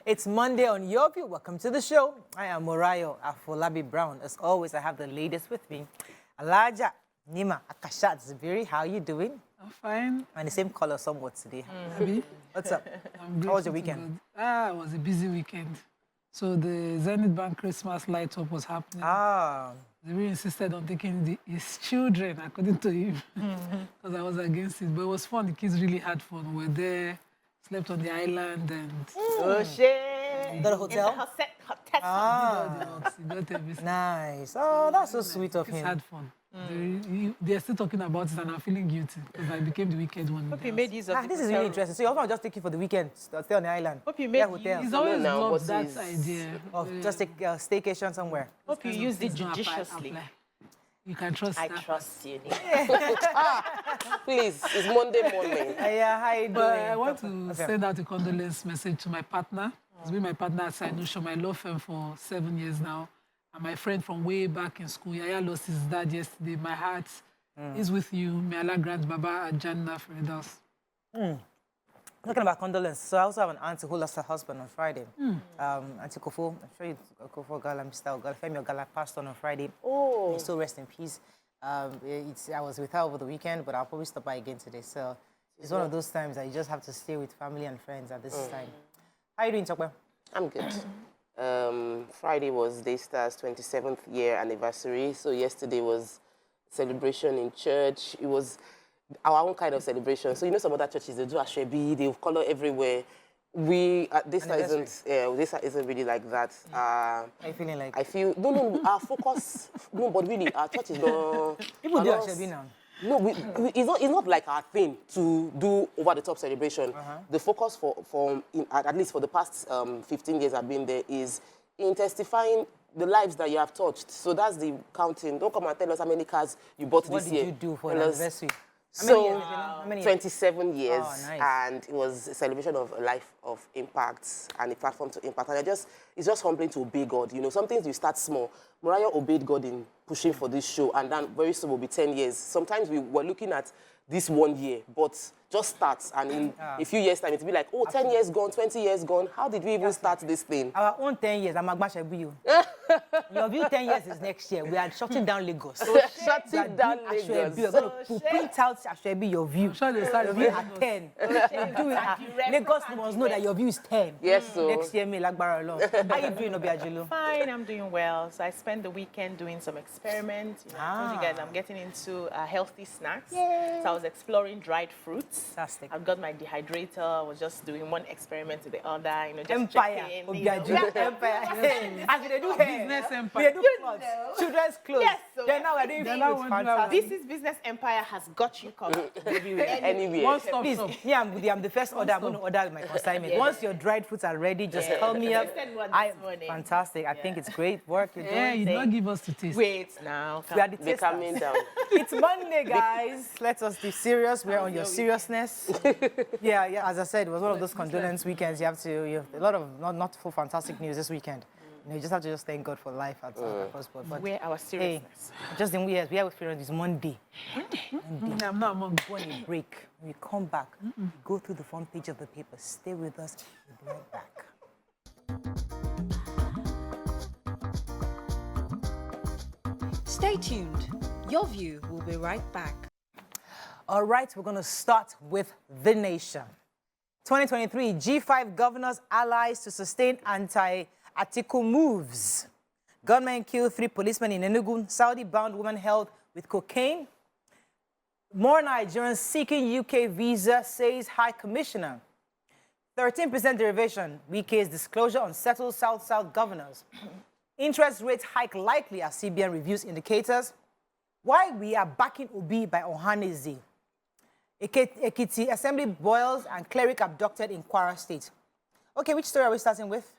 It's Monday on Your View. Welcome to the show. I am Morayo Afolabi Brown. As always, I have the ladies with me. Alaja, Nima, Akashat, Zibiri, how are you doing? I'm fine. And the same color somewhat today. Abi? What's up? I'm How was your weekend? It was a busy weekend. So the Zenith Bank Christmas light up was happening. They really insisted on taking his children, according to him, because I was against it. But it was fun. The kids really had fun. We were there, slept on the island, and... Oh, shit. Got a hotel? Got everything. Nice. Oh, that's so sweet of Kids him. had fun. They're still talking about it, and I'm feeling guilty because I became the wicked one. Hope you made use of This is really interesting. So you also just take it for the weekend, stay on the island. Hope you made hotel. He's always now, loved what that is- idea. Just take a staycation somewhere. Hope you used it Apply. judiciously. You can trust I that. trust you. Please, it's Monday morning. Yeah, how you doing? But I want to Okay. send out a condolence message to my partner. He's been my partner at Sinusha, my law firm, for 7 years now. And my friend from way back in school. Yaya lost his dad yesterday. My heart is with you. May Allah grant Baba Jannah Firdaus. Talking about condolence, so I also have an auntie who lost her husband on Friday. Auntie Kofo, I'm sure you Kofo Gala, Mr. Gala, Femi Gala passed on Friday. Oh, May still rest in peace. I was with her over the weekend, but I'll probably stop by again today. So it's one of those times that you just have to stay with family and friends at this time. How are you doing, Tokwe? I'm good. Friday was Daystar's 27th year anniversary. So yesterday was celebration in church. It was our own kind of celebration. So you know some other churches, they do Ashwebi, they have color everywhere. We Daystar isn't really like that. How are you feeling like? I feel no. Our focus, no, but really, our church is not. People do Ashwebi now. No, it's not like our thing to do over-the-top celebration. The focus at least for the past 15 years I've been there is in testifying the lives that you have touched. So that's the counting. Don't come and tell us how many cars you bought this year. What did you do for Tell an us- anniversary? So, How many years? 27 years, Oh, nice. and it was a celebration of a life of impact and a platform to impact. And it's just humbling to obey God. You know, some things you start small. Mariah obeyed God in pushing for this show, and then very soon will be 10 years. Sometimes we were looking at this 1 year, but just starts, and in a few years' time, it'll be like, oh, 10 years gone, 20 years gone. How did we even start this thing? Our own 10 years, I'm Agbashebu. Your view 10 years is next year. We are shutting down Lagos. Shutting down Ashwebi. Lagos. We're going to print out Ashwebi, your view. I'm sure they start Your view at 10. Do it at Lagos must know that your view is 10. Yes, so Next year, me Lagbara alone. How you doing, Obiajilu? Fine, I'm doing well. So I spent the weekend doing some experiments. You know, I told you guys I'm getting into healthy snacks. So I was exploring dried fruits. Fantastic. I've got my dehydrator. I was just doing one experiment to the other. You know, just Empire. checking. Obiajilu. Empire. As they do hair. Business We empire. do clothes. Children's clothes. Yes, so Then now we're doing Then now food. we're doing Fantastic. This is Business Empire has got you covered. anyway. One stop Please, shop. me, I'm the first order. I'm going to order my consignment. Once your dried fruits are ready, just call me up. I sent one this morning. Fantastic. I think it's great work you're Yeah, doing. you don't give us to taste. Wait now. We are the Be tasters. calming down. It's Monday, guys. Let us be serious. We're on your seriousness. Yeah. As I said, it was one of those condolence weekends. You have a lot of not full fantastic news this weekend. You know, you just have to just thank God for life at across board. But Where our hey, seriousness. just in we have experienced this Monday. I'm not among. Go on a break. When we come back, go through the front page of the paper. Stay with us. We'll be right back. Stay tuned. Your View will be right back. All right, we're going to start with the nation. 2023, G5 governors allies to sustain anti-Atiku moves. Gunmen kill 3 policemen in Enugu. Saudi-bound woman held with cocaine. More Nigerians seeking UK visa, says High Commissioner. 13% derivation, Wike's disclosure on settled South-South governors. Interest rates hike likely as CBN reviews indicators. Why we are backing Obi by Ohaneze. Ekiti Assembly boils and cleric abducted in Kwara State. Okay, which story are we starting with?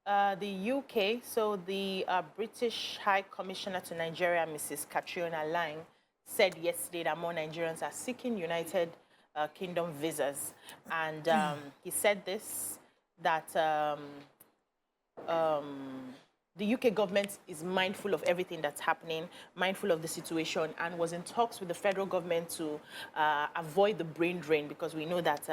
The UK, so the British High Commissioner to Nigeria, Mrs. Catriona Lang, said yesterday that more Nigerians are seeking United Kingdom visas. And he said this, that the UK government is mindful of everything that's happening, mindful of the situation, and was in talks with the federal government to avoid the brain drain, because we know that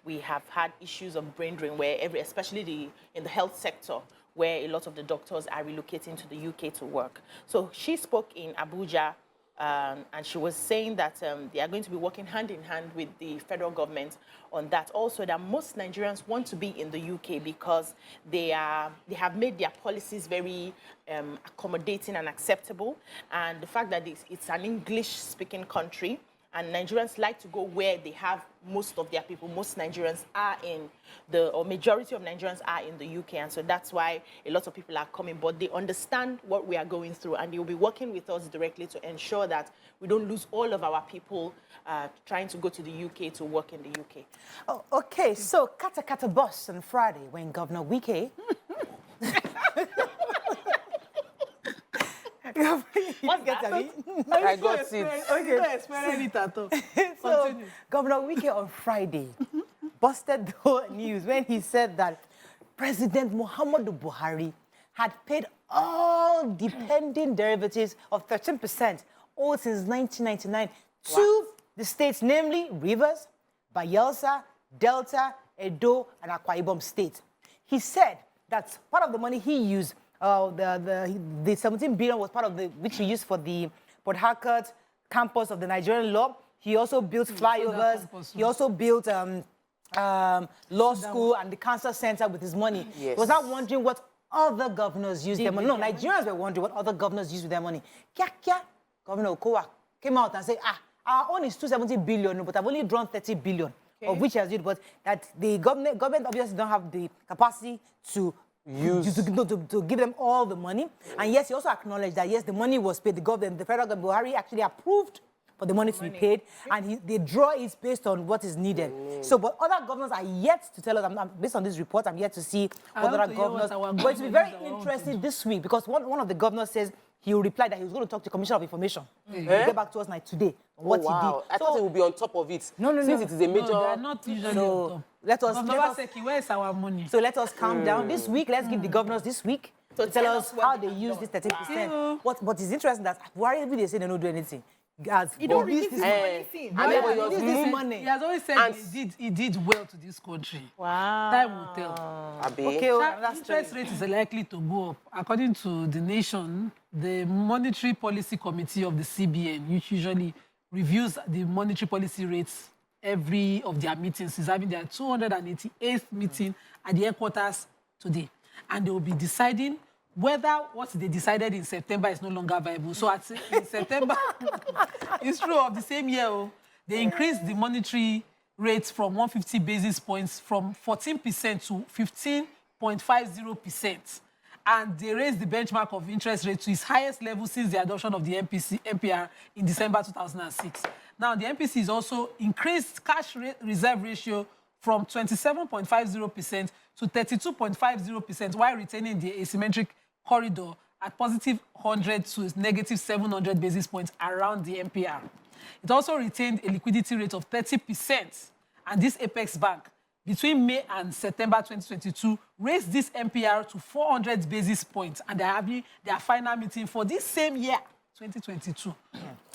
we have had issues of brain drain where especially in the health sector, where a lot of the doctors are relocating to the UK to work. So she spoke in Abuja, and she was saying that they are going to be working hand in hand with the federal government on that. Also, that most Nigerians want to be in the UK because they have made their policies very accommodating and acceptable. And the fact that it's an English-speaking country, and Nigerians like to go where they have most of their people. Most Nigerians are majority of Nigerians are in the UK. And so that's why a lot of people are coming. But they understand what we are going through, and they will be working with us directly to ensure that we don't lose all of our people trying to go to the UK to work in the UK. Oh, okay, so Kata bus on Friday when Governor Wike... What's that? I got it. Okay. So, Governor Wike on Friday busted the whole news when he said that President Muhammadu Buhari had paid all the pending derivatives of 13% owed since 1999 to the states, namely Rivers, Bayelsa, Delta, Edo, and Akwa Ibom State. He said that part of the money he used, the 17 billion was part of which he used for the Port Harcourt campus of the Nigerian law. He also built flyovers. He also built law school and the cancer center with his money. Yes. He was not wondering what other governors used their money. No, Nigerians were wondering what other governors used with their money. Governor Okowa came out and said, our own is 270 billion, but I've only drawn 30 billion, of which has used, but that the government obviously don't have the capacity to give them all the money. And yes, he also acknowledged that, yes, the money was paid. The federal government, Buhari, actually approved for the money to be paid, and the draw is based on what is needed. So, but other governors are yet to tell us, based on this report, I'm yet to see what other governors... But it's very interesting this week, because one of the governors says he will reply that he was going to talk to Commissioner of Information. He'll get back to us today on what he did. I thought he would be on top of it. No. Since it is a major... No, they are not usually on top. Let us where's our money? So let us calm down. This week, let's give the governors this week to tell us how they use this 13%. What is interesting that why every day say they don't do anything. You don't release this money. He has always said he did well to this country. Wow. Time will tell. Okay, interest rate is likely to go up. According to The Nation, the Monetary Policy Committee of the CBN, which usually reviews the monetary policy rates every of their meetings, is having their 288th meeting at the headquarters today. And they will be deciding whether what they decided in September is no longer viable. So in September, it's true of the same year, they increased the monetary rates from 150 basis points from 14% to 15.50%. And they raised the benchmark of interest rate to its highest level since the adoption of the MPR in December 2006. Now, the MPC has also increased cash reserve ratio from 27.50% to 32.50% while retaining the asymmetric corridor at positive 100 to negative 700 basis points around the MPR. It also retained a liquidity rate of 30%. And this Apex Bank, between May and September 2022, raised this MPR to 400 basis points. And they're having their final meeting for this same year, 2022.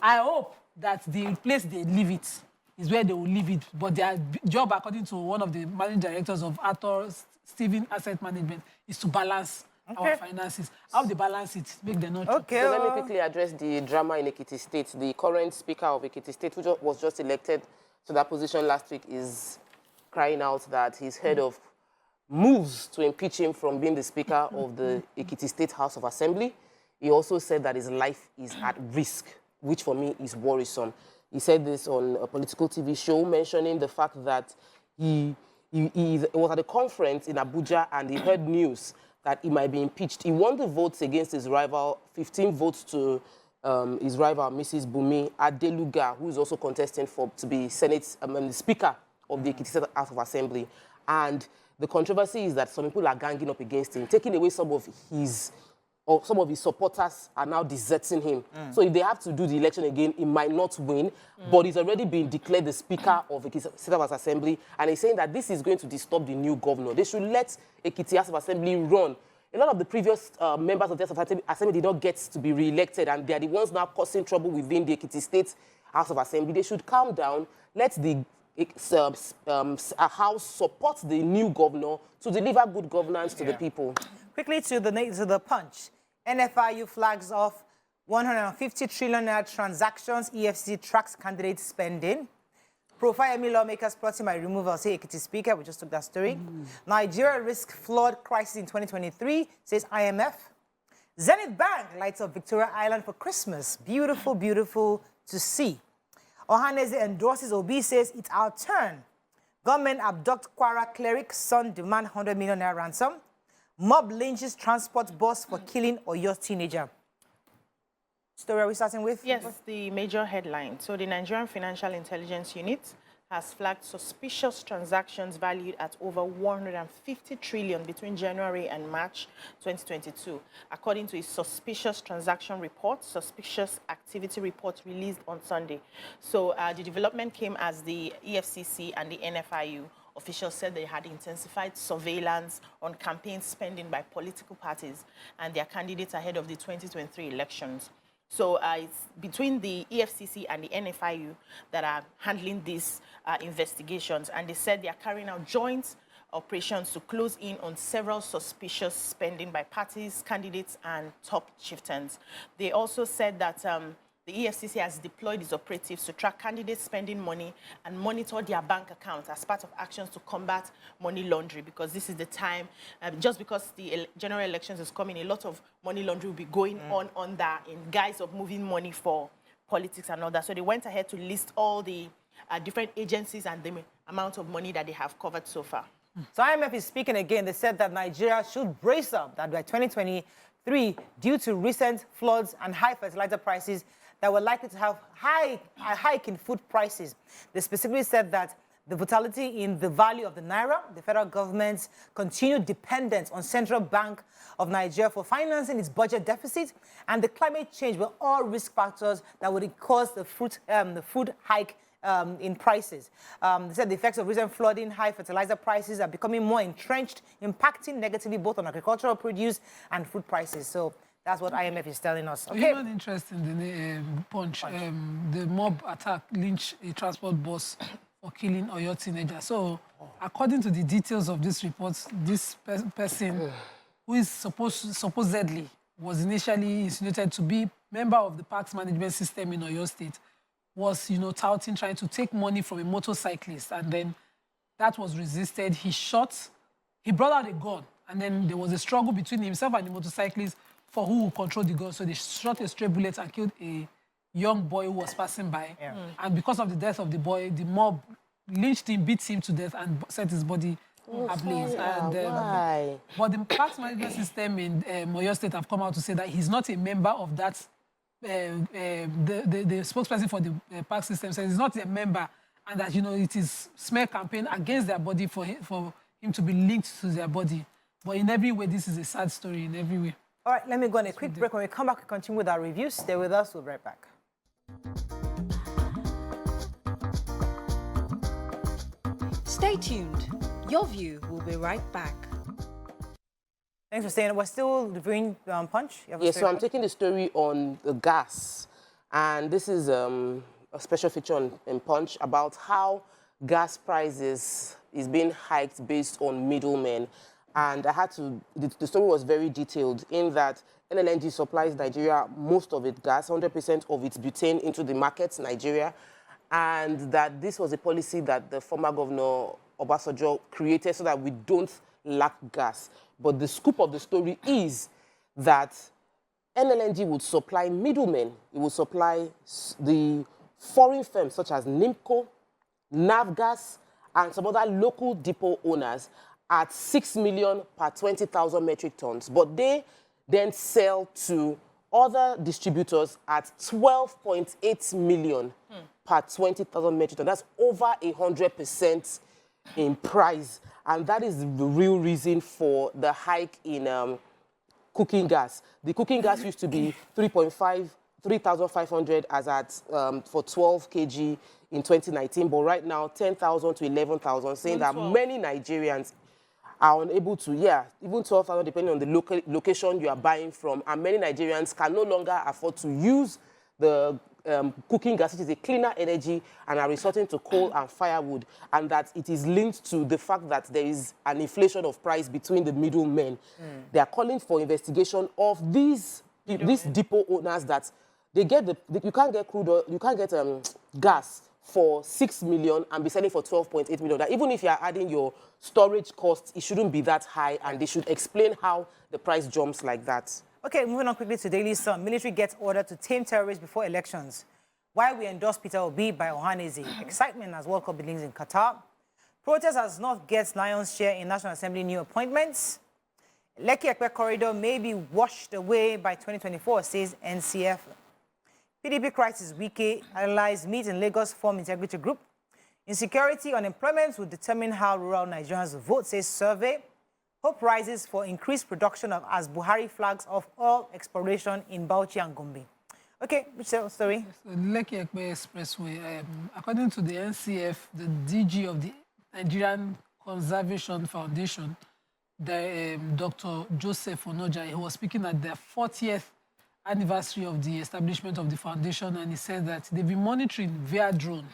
I hope that the place they leave it is where they will leave it. But their job, according to one of the managing directors of Arthur Steven Asset Management, is to balance our finances. How they balance it, make them not... Okay. So let me quickly address the drama in Ekiti State. The current speaker of Ekiti State, who was just elected to that position last week, is crying out that he's heard of moves to impeach him from being the speaker of the Ekiti State House of Assembly. He also said that his life is at risk, which for me is worrisome. He said this on a political TV show, mentioning the fact that he was at a conference in Abuja and he heard news that he might be impeached. He won the votes against his rival, 15 votes to his rival, Mrs. Bumi Adeluga, who is also contesting to be the Speaker of the Ekiti State House of Assembly. And the controversy is that some people are ganging up against him, taking away some of his supporters are now deserting him. So if they have to do the election again, he might not win, but he's already been declared the Speaker of Ekiti State House of Assembly, and he's saying that this is going to disturb the new governor. They should let Ekiti House of Assembly run. a lot of the previous members of the Assembly did not get to be re-elected, and they are the ones now causing trouble within the Ekiti State House of Assembly. They should calm down, let the House support the new governor to deliver good governance to the people. Quickly to the Punch. NFIU flags off 150 trillion naira transactions. EFCC tracks candidate spending. Pro-Fayemi lawmakers plotting my removal, say Ekiti Speaker. We just took that story. Nigeria risk flood crisis in 2023, says IMF. Zenith Bank lights up Victoria Island for Christmas. Beautiful, beautiful to see. Ohaneze endorses Obi, says it's our turn. Government abduct Kwara cleric, son demand 100 million naira ransom. Mob lynches transport bus for killing Oyo teenager. Story are we starting with? Yes, the major headline. So the Nigerian Financial Intelligence Unit has flagged suspicious transactions valued at over 150 trillion between January and March 2022. According to a suspicious transaction report, suspicious activity report released on Sunday. So the development came as the EFCC and the NFIU officials said they had intensified surveillance on campaign spending by political parties and their candidates ahead of the 2023 elections. So it's between the EFCC and the NFIU that are handling these investigations. And they said they are carrying out joint operations to close in on several suspicious spending by parties, candidates, and top chieftains. They also said that the EFCC has deployed its operatives to track candidates spending money and monitor their bank accounts as part of actions to combat money laundering, because this is the time, just because the general elections is coming, a lot of money laundering will be going on that in guise of moving money for politics and all that. So they went ahead to list all the different agencies and the amount of money that they have covered so far. So IMF is speaking again. They said that Nigeria should brace up that by 2023, due to recent floods and high fertilizer prices, that were likely to have a hike in food prices. They specifically said that the volatility in the value of the naira, the federal government's continued dependence on Central Bank of Nigeria for financing its budget deficit, and the climate change were all risk factors that would cause the food hike in prices. They said the effects of recent flooding, high fertilizer prices are becoming more entrenched, impacting negatively both on agricultural produce and food prices. So that's what IMF is telling us. Okay. Human interest in the Punch. The mob attack lynched a transport bus for killing Oyo teenager. So, according to the details of this report, this person, who is supposedly was initially insinuated to be member of the parks management system in Oyo State, was, touting, trying to take money from a motorcyclist, and then that was resisted. He brought out a gun, and then there was a struggle between himself and the motorcyclist for who will control the gun. So they shot a stray bullet and killed a young boy who was passing by. Yeah. And because of the death of the boy, the mob lynched him, beat him to death, and set his body ablaze. Why? But the parks management system in Oyo State have come out to say that he's not a member of that. The spokesperson for the park system says he's not a member, and that, it is smear campaign against their body for him to be linked to their body. But in every way, this is a sad story in every way. All right, let me go on a quick break. When we come back, we continue with our reviews. Stay with us. We'll be right back. Stay tuned. Your view will be right back. Thanks for staying. We're still reviewing Punch. Yes, so I'm taking the story on the gas. And this is a special feature in Punch about how gas prices is being hiked based on middlemen. And I had to, the story was very detailed in that NLNG supplies Nigeria most of its gas, 100% of its butane into the markets, Nigeria, and that this was a policy that the former governor Obasanjo created so that we don't lack gas. But the scoop of the story is that NLNG would supply middlemen. It would supply the foreign firms such as NIMCO, Navgas, and some other local depot owners at 6 million per 20,000 metric tons. But they then sell to other distributors at 12.8 million per 20,000 metric tons. That's over 100% in price. And that is the real reason for the hike in cooking gas. The cooking gas used to be 3,500 as at for 12 kg in 2019, but right now 10,000 to 11,000, saying that many Nigerians are unable to, even 12,000 depending on the location you are buying from, and many Nigerians can no longer afford to use the cooking gas, which is a cleaner energy, and are resorting to coal and firewood, and that it is linked to the fact that there is an inflation of price between the middlemen. They are calling for investigation of these depot owners that they get you can't get crude oil, you can't get gas for 6 million and be selling for 12.8 million. That even if you are adding your storage costs, it shouldn't be that high, and they should explain how the price jumps like that. Okay, moving on quickly to Daily Sun. Military gets ordered to tame terrorists before elections. Why we endorse Peter Obi by Ohaneze. Excitement as World Cup begins in Qatar. Protest as North gets lion's share in National Assembly new appointments. Lekki Ekpe corridor may be washed away by 2024, says NCF. PDP crisis Wike allies meet in Lagos form integrity group. Insecurity, unemployment will determine how rural Nigerians will vote, says survey. Hope rises for increased production of as Buhari flags of oil exploration in Bauchi and Gombe. Okay, which story? So, Lekki Ekpe Expressway, according to the NCF, the DG of the Nigerian Conservation Foundation, Dr. Joseph Onoja, he was speaking at the 40th anniversary of the establishment of the foundation, and he said that they've been monitoring via drone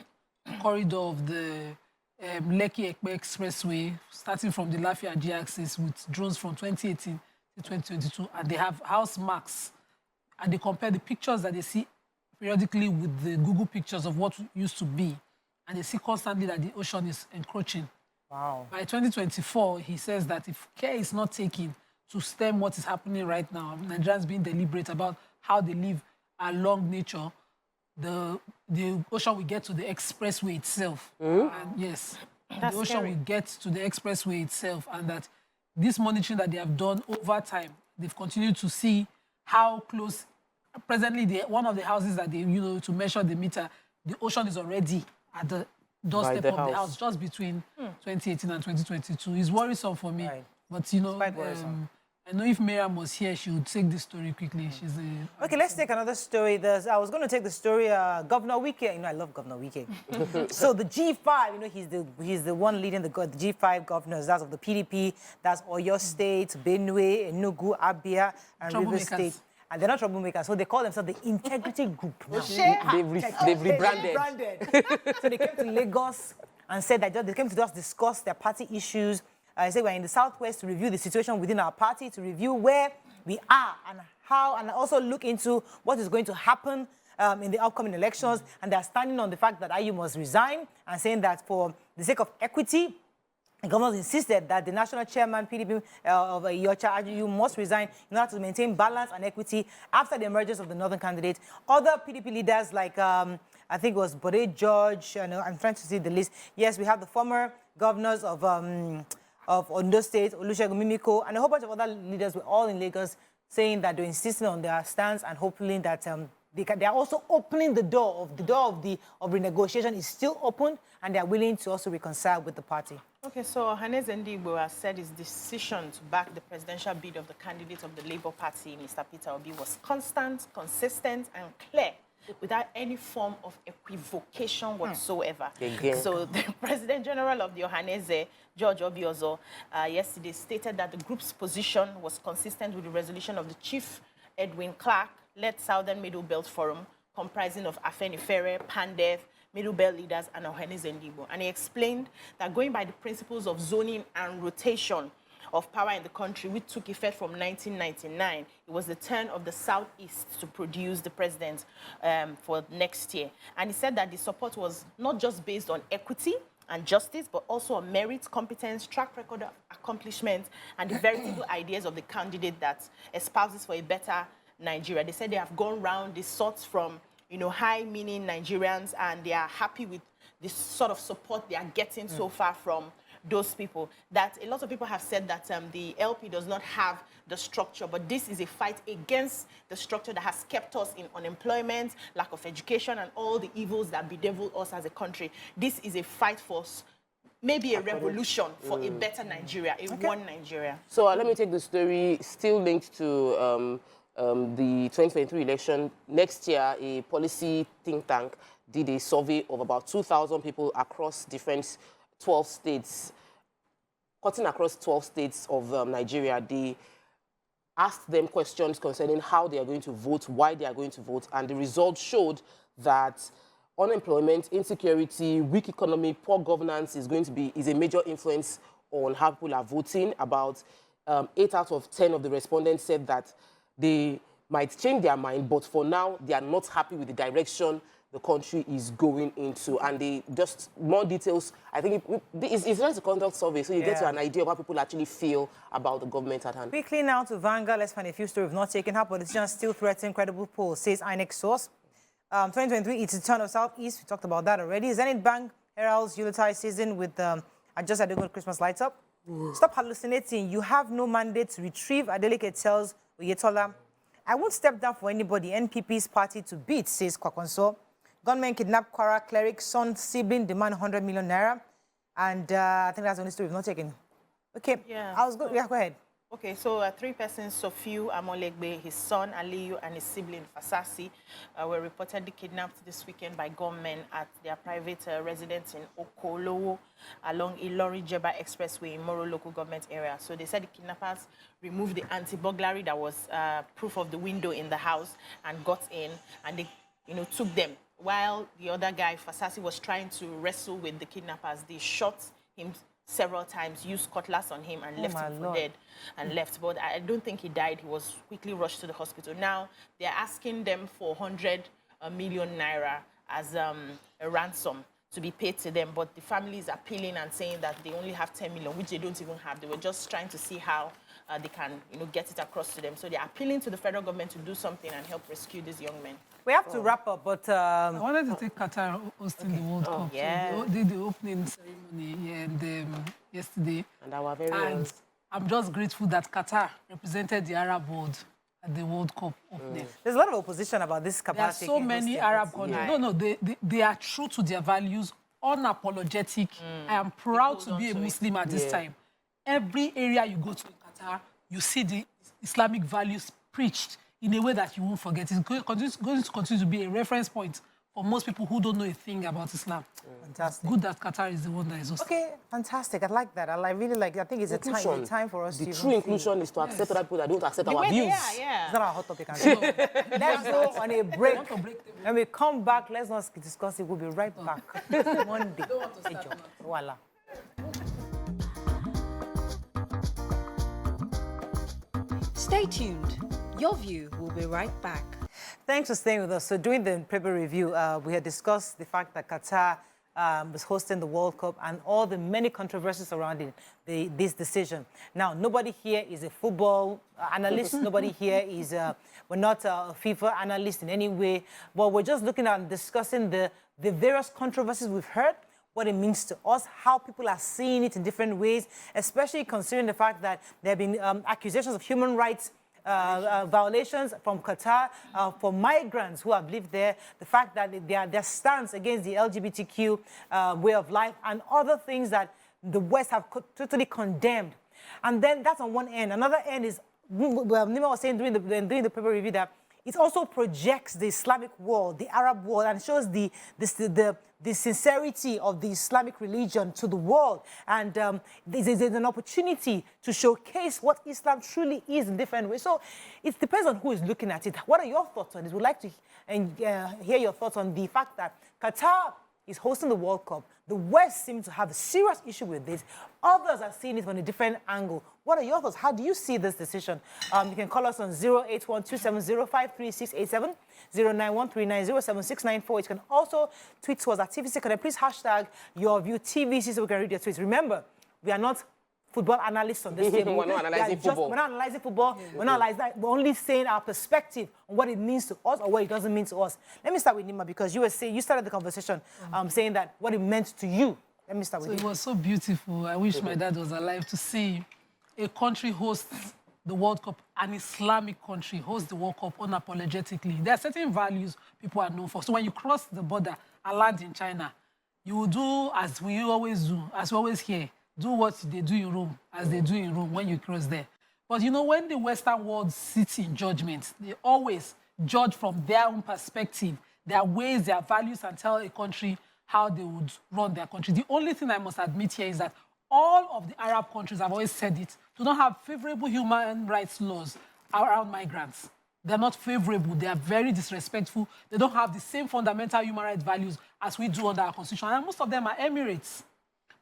the corridor of the Lekki Ekpe Expressway, starting from the Lafia G-axis with drones from 2018 to 2022, and they have house marks, and they compare the pictures that they see periodically with the Google pictures of what used to be, and they see constantly that the ocean is encroaching. Wow. By 2024, he says that if care is not taken to stem what is happening right now, Nigerians being deliberate about how they live along nature, the ocean will get to the expressway itself. And yes, That's the ocean scary. will get to the expressway itself, and that this monitoring that they have done over time, they've continued to see how close. Presently, one of the houses that they, to measure the meter, the ocean is already at the doorstep of the house, just between 2018 and 2022. It's worrisome for me. Right. But, quite worrisome. I know if Miriam was here, she would take this story quickly. She's Okay, let's take another story. I was going to take the story, Governor Wike. I love Governor Wike. So the G5, he's the one leading the G5 governors. That's of the PDP. That's Oyo State, Benue, Enugu, Abia, and River State. And they're not troublemakers, so they call themselves the Integrity Group. They've rebranded. So they came to Lagos and said that they came to just discuss their party issues. I say we're in the Southwest to review the situation within our party, to review where we are and how, and also look into what is going to happen in the upcoming elections. And they're standing on the fact that IU must resign and saying that for the sake of equity, the governors insisted that the national chairman, PDP of Yocha, Ayu must resign in order to maintain balance and equity after the emergence of the northern candidate. Other PDP leaders like, I think it was Bode George, I'm trying to see the list. Yes, we have the former governors of Ondo State, Olusegun Mimiko, and a whole bunch of other leaders were all in Lagos saying that they're insisting on their stance and hoping that they are also opening the door of renegotiation is still open, and they are willing to also reconcile with the party. Okay, so Ohaneze Ndigbo has said his decision to back the presidential bid of the candidate of the Labour Party, Mr. Peter Obi, was constant, consistent, and clear, without any form of equivocation whatsoever. So the President General of the Ohaneze, George Obiozo, yesterday stated that the group's position was consistent with the resolution of the Chief Edwin Clark-led Southern Middle Belt Forum, comprising of Afenifere, Pandef, Middle Belt leaders, and Ohaneze Ndigbo. And he explained that going by the principles of zoning and rotation of power in the country, which took effect from 1999, it was the turn of the Southeast to produce the president for next year. And he said that the support was not just based on equity and justice, but also on merit, competence, track record of accomplishment, and the veritable ideas of the candidate that espouses for a better Nigeria. They said they have gone round, they sought from high-meaning Nigerians, and they are happy with the sort of support they are getting so far from those people. That a lot of people have said that the LP does not have the structure, but this is a fight against the structure that has kept us in unemployment, lack of education, and all the evils that bedevil us as a country. This is a fight for maybe a revolution for a better Nigeria, one Nigeria. So let me take the story still linked to the 2023 election. Next year, a policy think tank did a survey of about 2,000 people across different 12 states, cutting across 12 states of Nigeria. They asked them questions concerning how they are going to vote, why they are going to vote, and the results showed that unemployment, insecurity, weak economy, poor governance is a major influence on how people are voting. About 8 out of 10 of the respondents said that they might change their mind, but for now, they are not happy with the direction the country is going into. And they just more details. I think it's just a conduct survey, so you get to an idea of how people actually feel about the government at hand. Quickly now to Vanguard. Let's find a few stories we've not taken. How politicians still threaten credible polls, says INEC source. 2023, it's a turn of Southeast. We talked about that already. Zenith Bank heralds Yuletide season with just had a good Christmas lights up. Stop hallucinating. You have no mandate to retrieve. Adeleke tells Oyetola, I won't step down for anybody. NPP's party to beat, says Kwakonso. Gunmen kidnap Kwara cleric, son, sibling, demand 100 million naira. And I think that's the only story we've not taken. Okay, yeah, go ahead. Okay, so 3 persons, Sofiu Amolegbe, his son Aliyu, and his sibling Fasasi, were reportedly kidnapped this weekend by gunmen at their private residence in Okolowo along Ilori-Jeba Expressway in Moro local government area. So they said the kidnappers removed the anti-burglary that was proof of the window in the house and got in, and they, took them. While the other guy, Fasasi, was trying to wrestle with the kidnappers, they shot him several times, used cutlass on him and left him for dead and left. But I don't think he died. He was quickly rushed to the hospital. Now, they're asking them for 100 million naira as a ransom to be paid to them. But the family is appealing and saying that they only have 10 million, which they don't even have. They were just trying to see how they can, get it across to them. So they're appealing to the federal government to do something and help rescue these young men. We have to wrap up, but... I wanted to take Qatar hosting the World Cup. Yeah. So they did the opening ceremony yesterday. And our very own. I'm just grateful that Qatar represented the Arab world at the World Cup opening. There's a lot of opposition about this capacity. There are so many Arab countries. Yeah. No, they are true to their values, unapologetic. I am proud to be a Muslim at this time. Every area you go to in Qatar, you see the Islamic values preached in a way that you won't forget. It's going to continue to be a reference point for most people who don't know a thing about Islam. Fantastic. Good that Qatar is the one that is hosting. Okay, fantastic. I like that. I really like it. I think it's a time for us to... The true inclusion is to accept other people that don't accept our views. Yeah. It's not our hot topic. Let's go on a break. When we come back, let's not discuss it. We'll be right back. Monday. Voila. Stay tuned. Your view will be right back. Thanks for staying with us. So during the paper review, we had discussed the fact that Qatar was hosting the World Cup and all the many controversies surrounding this decision. Now, nobody here is a football analyst. Nobody here is, we're not a FIFA analyst in any way. But we're just looking at discussing the various controversies we've heard, what it means to us, how people are seeing it in different ways, especially considering the fact that there have been accusations of human rights violations from Qatar for migrants who have lived there, the fact that their stance against the LGBTQ way of life and other things that the West have totally condemned. And then that's on one end. Another end is, Nima was saying during the paper review that it also projects the Islamic world, the Arab world, and shows the sincerity of the Islamic religion to the world. And there's an opportunity to showcase what Islam truly is in different ways. So it depends on who is looking at it. What are your thoughts on it? We'd like to hear your thoughts on the fact that Qatar is hosting the World Cup. The West seems to have a serious issue with this. Others are seeing it from a different angle. What are your thoughts? How do you see this decision? You can call us on 08127053687, 09139076694. You can also tweet to us at TVC. Can I please hashtag your view TVC so we can read your tweets? Remember, we are not football analysts on this table. We're not analyzing football. We're not analyzing football. Yeah. We're not analyzing that. We're only saying our perspective on what it means to us or what it doesn't mean to us. Let me start with Nima because you started the conversation saying that what it meant to you. Let me start with you. It was so beautiful. I wish my dad was alive to see a country host the World Cup, an Islamic country host the World Cup unapologetically. There are certain values people are known for. So when you cross the border and land in China, you will do as we always do, as we always hear. Do what they do in Rome, as they do in Rome when you cross there. But when the Western world sits in judgment, they always judge from their own perspective, their ways, their values, and tell a country how they would run their country. The only thing I must admit here is that all of the Arab countries, I've always said it, do not have favorable human rights laws around migrants. They're not favorable. They are very disrespectful. They don't have the same fundamental human rights values as we do under our constitution. And most of them are Emirates.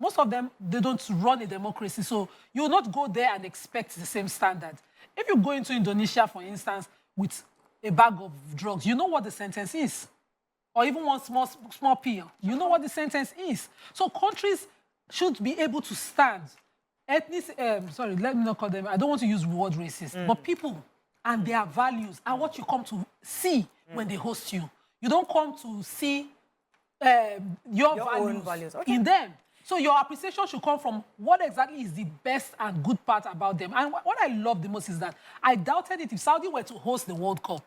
Most of them, they don't run a democracy. So you will not go there and expect the same standard. If you go into Indonesia, for instance, with a bag of drugs, you know what the sentence is. Or even one small pill, you know what the sentence is. So countries should be able to stand. Sorry, let me not call them, I don't want to use the word racist, but people and their values are what you come to see when they host you. You don't come to see your values in them. So your appreciation should come from what exactly is the best and good part about them. And what I love the most is that I doubted it if Saudi were to host the World Cup,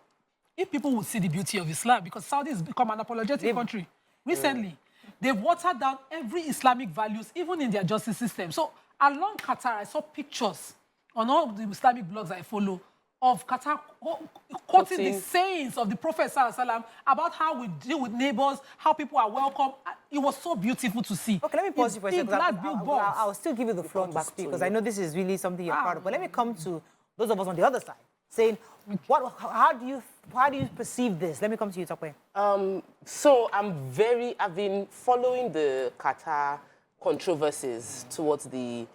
if people would see the beauty of Islam, because Saudi has become an apologetic country recently. They've watered down every Islamic values, even in their justice system. So along Qatar, I saw pictures on all the Islamic blogs I follow of Qatar quoting the sayings of the Prophet ﷺ about how we deal with neighbors, how people are welcome. It was so beautiful to see. Okay, let me pause you for a second. I'll still give you the floor back because I know this is really something you're proud of. But let me come to those of us on the other side, saying, how do you perceive this? Let me come to you, Tokwe. So I've been following the Qatar controversies towards the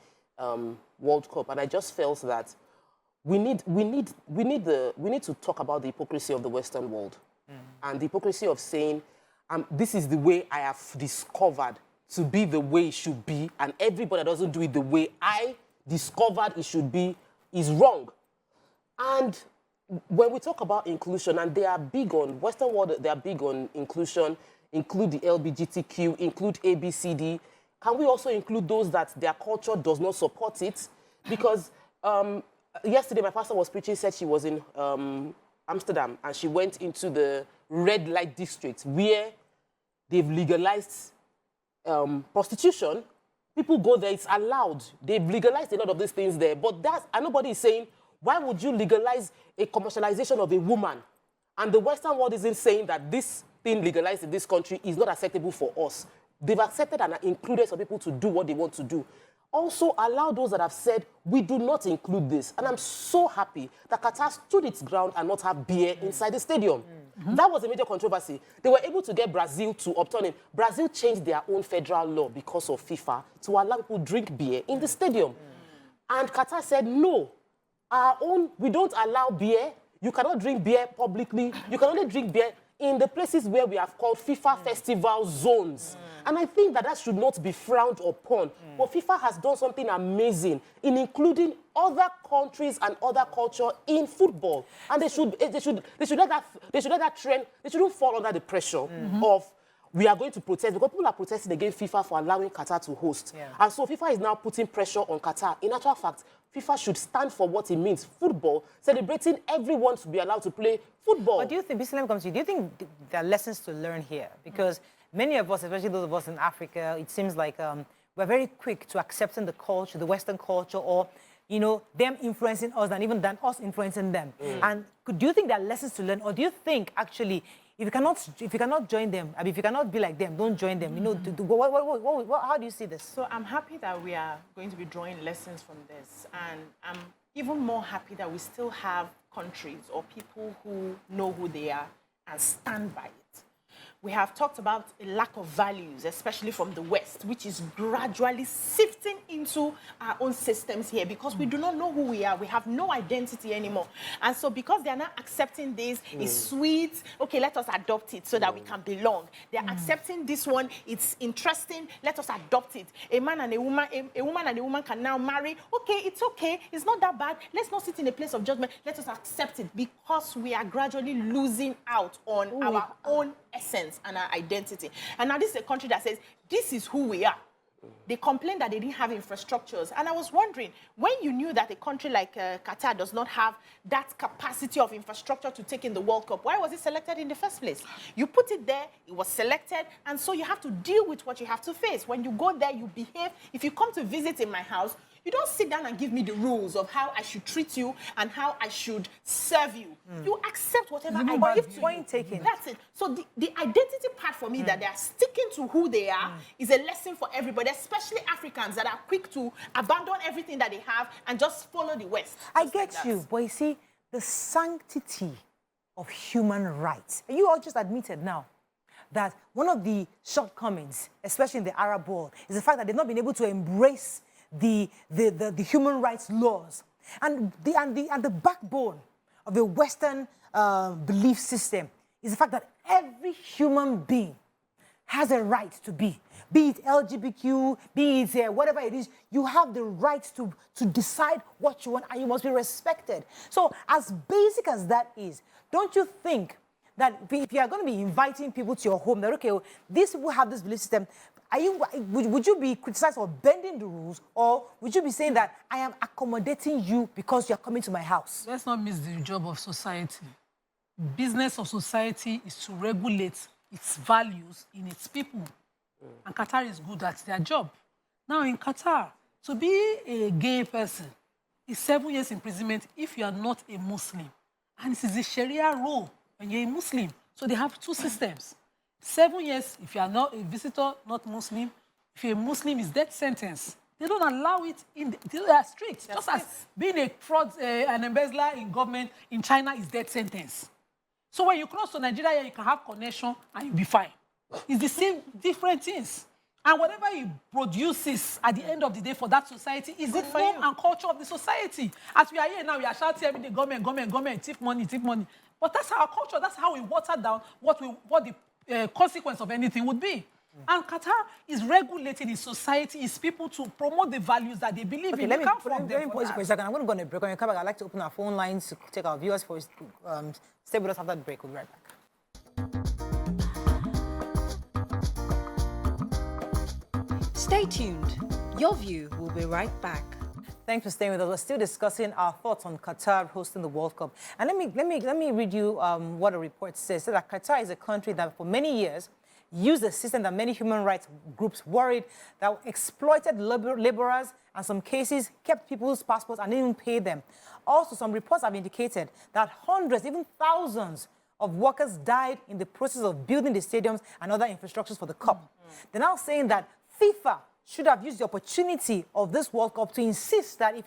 World Cup, and I just felt that we need to talk about the hypocrisy of the Western world and the hypocrisy of saying, this is the way I have discovered to be the way it should be, and everybody that doesn't do it the way I discovered it should be is wrong. And when we talk about inclusion, and they are big on, Western world, they are big on inclusion, include the LGBTQ, include ABCD, can we also include those that their culture does not support it? Because yesterday, my pastor was preaching, said she was in Amsterdam, and she went into the red light district where they've legalized prostitution. People go there, it's allowed. They've legalized a lot of these things there. But and nobody is saying, why would you legalize a commercialization of a woman? And the Western world isn't saying that this thing legalized in this country is not acceptable for us. They've accepted and included some people to do what they want to do. Also allow those that have said, we do not include this. And I'm so happy that Qatar stood its ground and not have beer inside the stadium. That was a major controversy. They were able to get Brazil to upturn it. Brazil changed their own federal law because of FIFA to allow people to drink beer in the stadium. And Qatar said, no, we don't allow beer. You cannot drink beer publicly. You can only drink beer in the places where we have called FIFA festival zones. And I think that should not be frowned upon. But FIFA has done something amazing in including other countries and other culture in football. And they should let that trend, they shouldn't fall under the pressure of we are going to protest, because people are protesting against FIFA for allowing Qatar to host. And so FIFA is now putting pressure on Qatar. In actual fact, FIFA should stand for what it means, football, celebrating everyone to be allowed to play football. But do you think, Bislam comes to you, do you think there are lessons to learn here? Because many of us, especially those of us in Africa, it seems like we're very quick to accepting the culture, the Western culture, or, you know, them influencing us and even than us influencing them. And do you think there are lessons to learn? Or do you think, actually, if you cannot join them, I mean, if you cannot be like them, don't join them. You know, how do you see this? So I'm happy that we are going to be drawing lessons from this. And I'm even more happy that we still have countries or people who know who they are and stand by it. We have talked about a lack of values, especially from the West, which is gradually sifting into our own systems here because we do not know who we are. We have no identity anymore. And so because they are not accepting this, it's sweet, okay, let us adopt it so that we can belong. They are accepting this one, it's interesting, let us adopt it. A man and a woman and a woman can now marry. Okay, it's not that bad. Let's not sit in a place of judgment. Let us accept it because we are gradually losing out on our own essence and our identity. And now this is a country that says, this is who we are. They complained that they didn't have infrastructures. And I was wondering, when you knew that a country like Qatar does not have that capacity of infrastructure to take in the World Cup, why was it selected in the first place? You put it there, it was selected, and so you have to deal with what you have to face. When you go there, you behave. If you come to visit in my house, You don't sit down and give me the rules of how I should treat you and how I should serve you. You accept whatever I give to you. Taken. That's it. So the identity part for me, that they are sticking to who they are, is a lesson for everybody, especially Africans that are quick to abandon everything that they have and just follow the West. I get you, but you see, the sanctity of human rights. You all just admitted now that one of the shortcomings, especially in the Arab world, is the fact that they've not been able to embrace the human rights laws. And the backbone of the Western belief system is the fact that every human being has a right to be it LGBTQ, be it whatever it is, you have the right to decide what you want, and you must be respected. So as basic as that is, don't you think that if you are going to be inviting people to your home, that, okay, these people have this belief system, would you be criticized for bending the rules, or would you be saying that I am accommodating you because you're coming to my house? Let's not miss the job of society. Business of society is to regulate its values in its people. And Qatar is good at their job. Now in Qatar, to be a gay person is 7 years imprisonment if you are not a Muslim. And it is a Sharia rule when you're a Muslim. So they have two systems. 7 years if you are not a visitor, not Muslim. If you're a Muslim, it's death sentence. They don't allow it in, they are strict. Just as being a fraud, an embezzler in government in China is death sentence. So when you cross to Nigeria, you can have connection and you'll be fine. It's the same, different things. And whatever it produces at the end of the day for that society is the norm and culture of the society. As we are here now, we are shouting every day, government, take money. But that's our culture. That's how we water down what the consequence of anything would be. And Qatar is regulating its society, its people, to promote the values that they believe in. Let me pause you for a second. I'm going to go on a break. When you come back, I'd like to open our phone lines to take our viewers for stay with us after the break. We'll be right back. Stay tuned. Your view will be right back. Thanks for staying with us. We're still discussing our thoughts on Qatar hosting the World Cup. And let me read you what a report says. It says that Qatar is a country that for many years used a system that many human rights groups worried that exploited laborers, and some cases kept people's passports and didn't even pay them. Also, some reports have indicated that hundreds, even thousands of workers died in the process of building the stadiums and other infrastructures for the Cup. They're now saying that FIFA should have used the opportunity of this World Cup to insist that if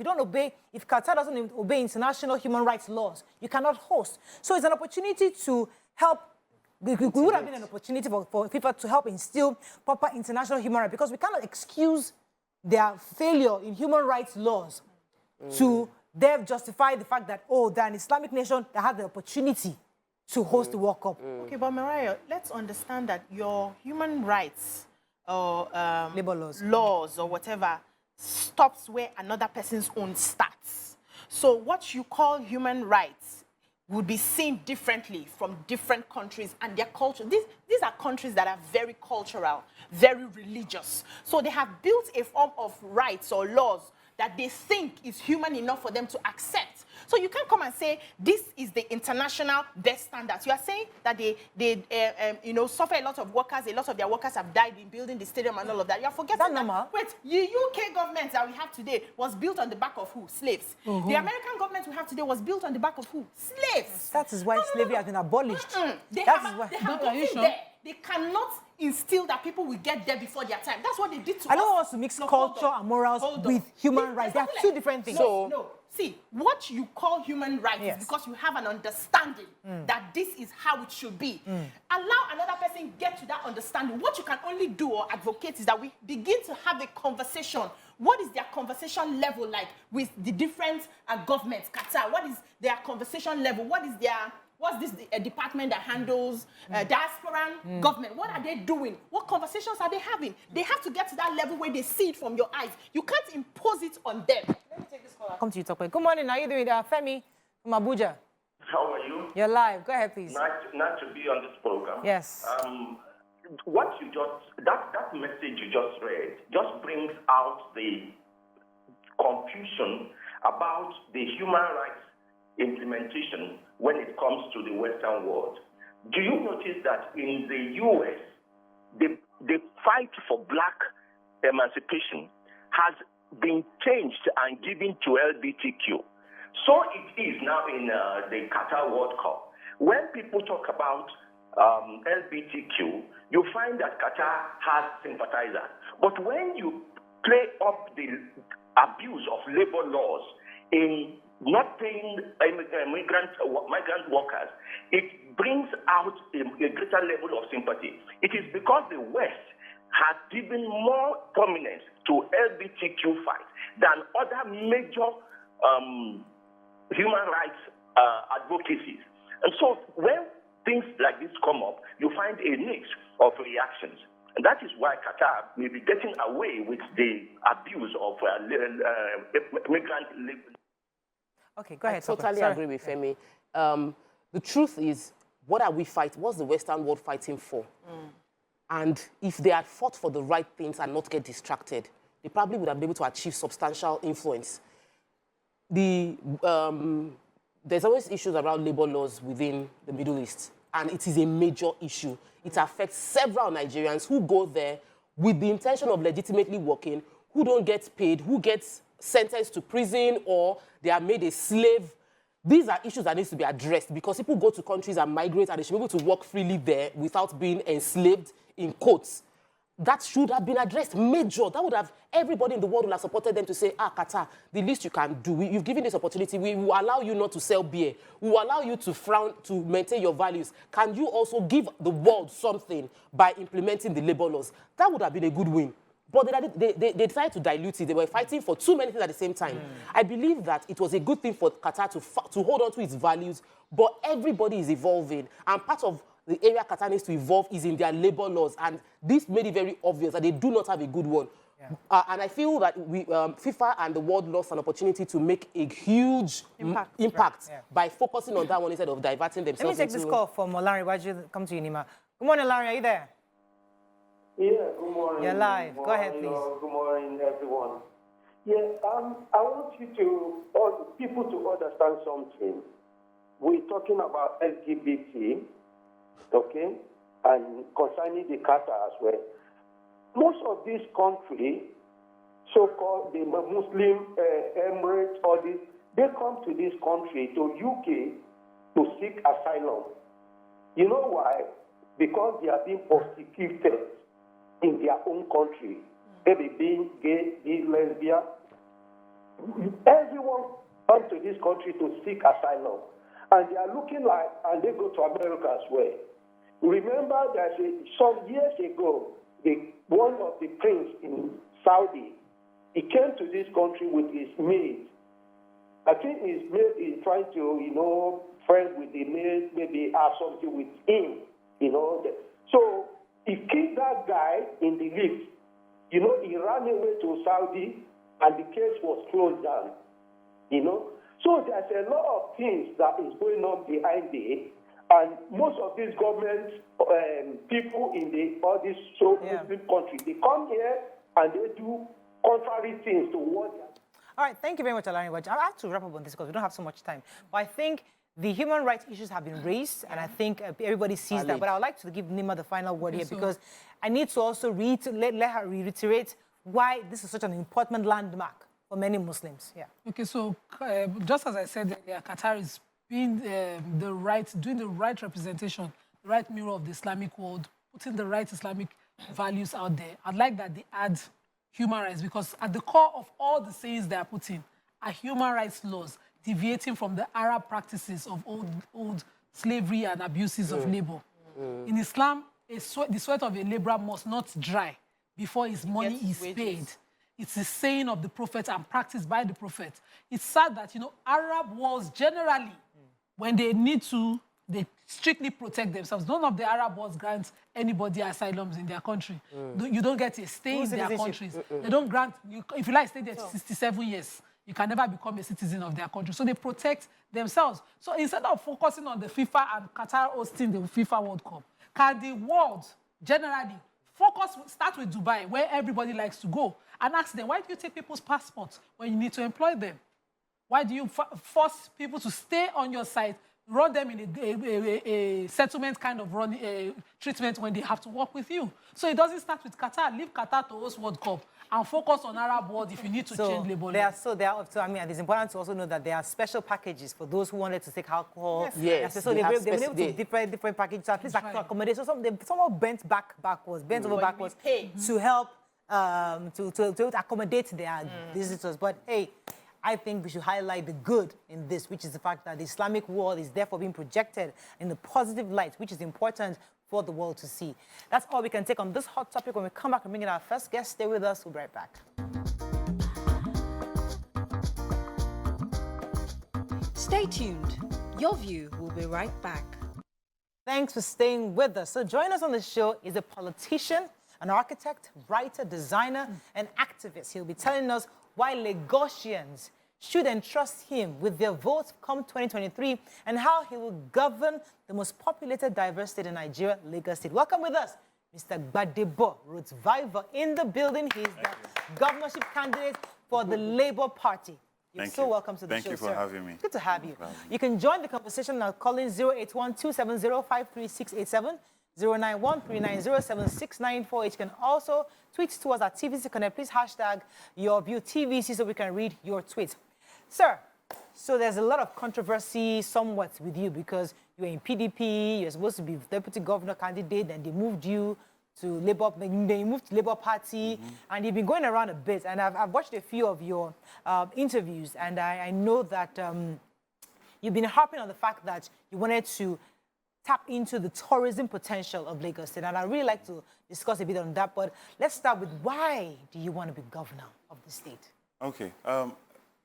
Qatar doesn't obey international human rights laws, you cannot host. So it's an opportunity to help. It would have been an opportunity for FIFA to help instill proper international human rights, because we cannot excuse their failure in human rights laws to then justify the fact that, they're an Islamic nation that had the opportunity to host the World Cup. Okay, but Mariah, let's understand that your human rights or labor laws or whatever stops where another person's own starts. So what you call human rights would be seen differently from different countries and their culture. These are countries that are very cultural, very religious. So they have built a form of rights or laws that they think is human enough for them to accept. So you can't come and say, this is the international best standards. You are saying that they suffer a lot of workers, a lot of their workers have died in building the stadium and all of that. You are forgetting that. Wait, the UK government that we have today was built on the back of who? Slaves. The American government we have today was built on the back of who? Slaves. That is why slavery has been abolished. They cannot instill that people will get there before their time. That's what they did to us. I don't want to mix culture and morals with human rights. They are two different things. No. See, what you call human rights is because you have an understanding that this is how it should be. Allow another person get to that understanding. What you can only do or advocate is that we begin to have a conversation. What is their conversation level like with the different governments? Qatar, what is their conversation level? What's this department that handles diaspora government? What are they doing? What conversations are they having? They have to get to that level where they see it from your eyes. You can't impose it on them. Let me take this call. I'll come to you, Tope. Good morning. How are you doing? Femi from Abuja. How are you? You're live. Go ahead, please. Nice to be on this program. Yes. That message you just read just brings out the confusion about the human rights implementation when it comes to the Western world. Do you notice that in the U.S., the fight for black emancipation has been changed and given to LGBTQ. So it is now in the Qatar World Cup. When people talk about LGBTQ, you find that Qatar has sympathizers. But when you play up the abuse of labor laws in not paying migrant workers, it brings out a greater level of sympathy. It is because the West has given more prominence to LGBTQ fight than other major human rights advocacies. And so when things like this come up, you find a mix of reactions. And that is why Qatar may be getting away with the abuse of migrant labor. Okay, go ahead. I totally agree with Femi. The truth is, what are we fighting? What's the Western world fighting for? And if they had fought for the right things and not get distracted, they probably would have been able to achieve substantial influence. There's always issues around labor laws within the Middle East, and it is a major issue. It affects several Nigerians who go there with the intention of legitimately working, who don't get paid, who gets sentenced to prison, or they are made a slave. These are issues that need to be addressed because people go to countries and migrate and they should be able to work freely there without being enslaved, in quotes. That should have been addressed major. That would have, everybody in the world would have supported them to say, Qatar, the least you can do, you've given this opportunity, we will allow you not to sell beer. We will allow you to frown, to maintain your values. Can you also give the world something by implementing the labor laws? That would have been a good win. But they decided to dilute it. They were fighting for too many things at the same time. I believe that it was a good thing for Qatar to hold on to its values, but everybody is evolving. And part of the area Qatar needs to evolve is in their labor laws. And this made it very obvious that they do not have a good one. Yeah. And I feel that FIFA and the world lost an opportunity to make a huge impact by focusing on that one instead of diverting themselves. Let me take this call from Larry. Why don't you come to you, Nima? Good morning, Larry. Are you there? Yeah, good morning. You're live. Go ahead, please. Good morning, everyone. Yeah, I want people to understand something. We're talking about LGBT, okay, and concerning the Qatar as well. Most of these countries, so-called the Muslim Emirates, all this, they come to this country, to UK, to seek asylum. You know why? Because they are being persecuted in their own country. Maybe being gay, being lesbian. Everyone comes to this country to seek asylum. And they are looking like, and they go to America as well. Remember that some years ago, one of the prince in Saudi, he came to this country with his maid. I think his maid is trying to, friend with the maid, maybe have something with him, So he killed that guy in the lift. He ran away to Saudi, and the case was closed down. So there's a lot of things that is going on behind it. And most of these government people in all these Muslim countries, they come here and they do contrary things to what. All right, thank you very much, Alani. I have to wrap up on this because we don't have so much time. But I think the human rights issues have been raised, and I think everybody sees that. But I would like to give Nima the final word here because I need to also let her reiterate why this is such an important landmark for many Muslims. Yeah. Okay, so just as I said earlier, Qatar is doing the right representation, the right mirror of the Islamic world, putting the right Islamic values out there. I'd like that they add human rights because at the core of all the sayings they are putting are human rights laws deviating from the Arab practices of old slavery and abuses of labor. In Islam, the sweat of a laborer must not dry before his money is paid. It's a saying of the prophet and practiced by the prophet. It's sad that, Arab wars generally, when they need to, they strictly protect themselves. None of the Arab wars grants anybody asylums in their country. You don't get a stay in their countries. They don't grant, if you like stay there 67 years, you can never become a citizen of their country. So they protect themselves. So instead of focusing on the FIFA and Qatar hosting the FIFA World Cup, can the world generally start with Dubai, where everybody likes to go, and ask them, why do you take people's passports when you need to employ them? Why do you force people to stay on your site, run them in a settlement kind of treatment when they have to work with you. So it doesn't start with Qatar. Leave Qatar to host World Cup and focus on Arab world if you need to change labor law. So I mean, it's important to also know that there are special packages for those who wanted to take alcohol. Yes. So they were able to different packages. So at least like to accommodate. So they somehow bent over backwards to help to accommodate their visitors. But hey, I think we should highlight the good in this, which is the fact that the Islamic world is therefore being projected in a positive light, which is important for the world to see. That's all we can take on this hot topic. When we come back and bring in our first guest, stay with us. We'll be right back. Stay tuned. Your view will be right back. Thanks for staying with us. So join us on the show is a politician, an architect, writer, designer, and activist. He'll be telling us why Lagosians should entrust him with their votes come 2023 and how he will govern the most populated, diverse state in Nigeria, Lagos State. Welcome with us, Mr. Gbadebo Rhodes Viva in the building. He's the governorship candidate for the Labour Party. You're so welcome to the show, Thank you for having me. Good to have you. You can join the conversation now calling 081-270-53687, 091-390-7694. You can also tweet to us at TVC Connect. Please hashtag your view TVC so we can read your tweets. Sir, so there's a lot of controversy somewhat with you because you're in PDP, you're supposed to be deputy governor candidate, and they moved you to Labour, then you moved to Labour Party, and you've been going around a bit. And I've watched a few of your interviews, and I know that you've been harping on the fact that you wanted to tap into the tourism potential of Lagos State. And I'd really like to discuss a bit on that, but let's start with why do you want to be governor of the state? Okay.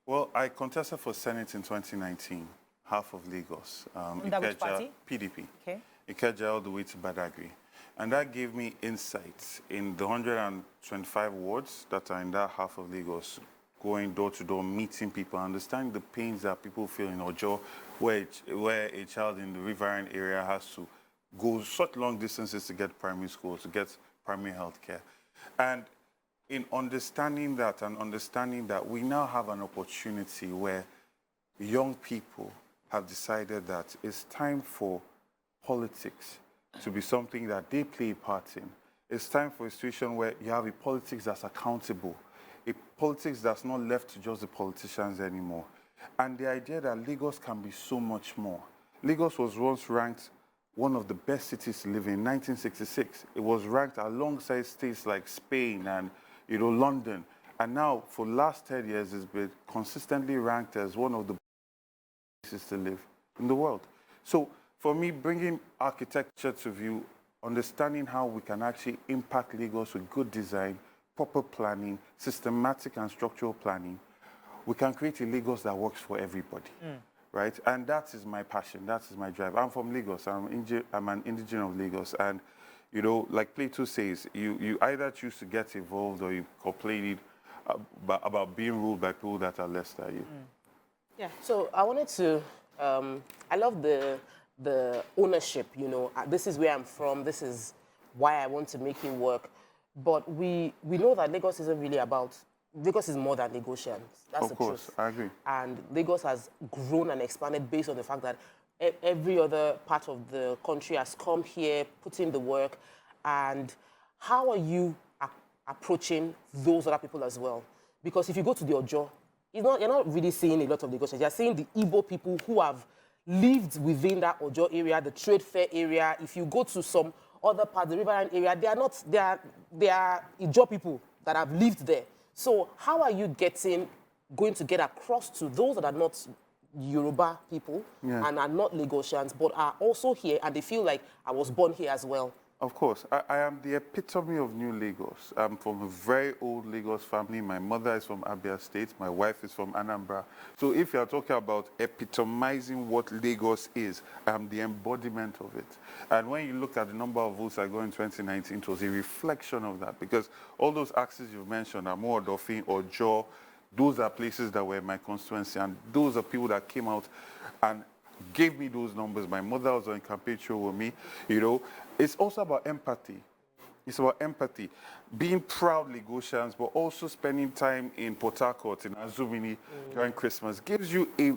Well, I contested for Senate in 2019, half of Lagos. Under which party? PDP. Okay. Ikeja all the way to Badagry. And that gave me insights in the 125 wards that are in that half of Lagos, going door to door, meeting people, understanding the pains that people feel in Ojo, where a child in the riverine area has to go such long distances to get primary school, to get primary health care. And in understanding that and understanding that we now have an opportunity where young people have decided that it's time for politics to be something that they play a part in. It's time for a situation where you have a politics that's accountable, a politics that's not left to just the politicians anymore. And the idea that Lagos can be so much more. Lagos was once ranked one of the best cities to live in 1966. It was ranked alongside states like Spain and London. And now, for the last 10 years, it's been consistently ranked as one of the best places to live in the world. So, for me, bringing architecture to view, understanding how we can actually impact Lagos with good design, proper planning, systematic and structural planning, we can create a Lagos that works for everybody, right? And that is my passion, that is my drive. I'm from Lagos, I'm an indigenous of Lagos, and like Plato says, you either choose to get involved or you complain about being ruled by people that are less than you. Yeah, so I wanted to, I love the ownership, this is where I'm from, this is why I want to make it work. But we know that Lagos isn't really about, Lagos is more than Lagosians. That's the truth. Of course, I agree. And Lagos has grown and expanded based on the fact that every other part of the country has come here, put in the work. And how are you approaching those other people as well? Because if you go to the Ojo, you're not really seeing a lot of Lagosians. You're seeing the Igbo people who have lived within that Ojo area, the trade fair area. If you go to some other parts, the riverine area, they are Ijaw people that have lived there. So how are you going to get across to those that are not Yoruba people and are not Lagosians, but are also here and they feel like I was born here as well? Of course. I am the epitome of New Lagos. I'm from a very old Lagos family. My mother is from Abia State. My wife is from Anambra. So if you're talking about epitomizing what Lagos is, I'm the embodiment of it. And when you look at the number of votes I got in 2019, it was a reflection of that. Because all those axes you've mentioned, Amo, Odofin, Ojo, those are places that were in my constituency. And those are people that came out and gave me those numbers. My mother was on campaign trail with me, It's also about empathy. It's about empathy. Being proud Lagosians, but also spending time in Port Harcourt, in Azumini during Christmas, gives you a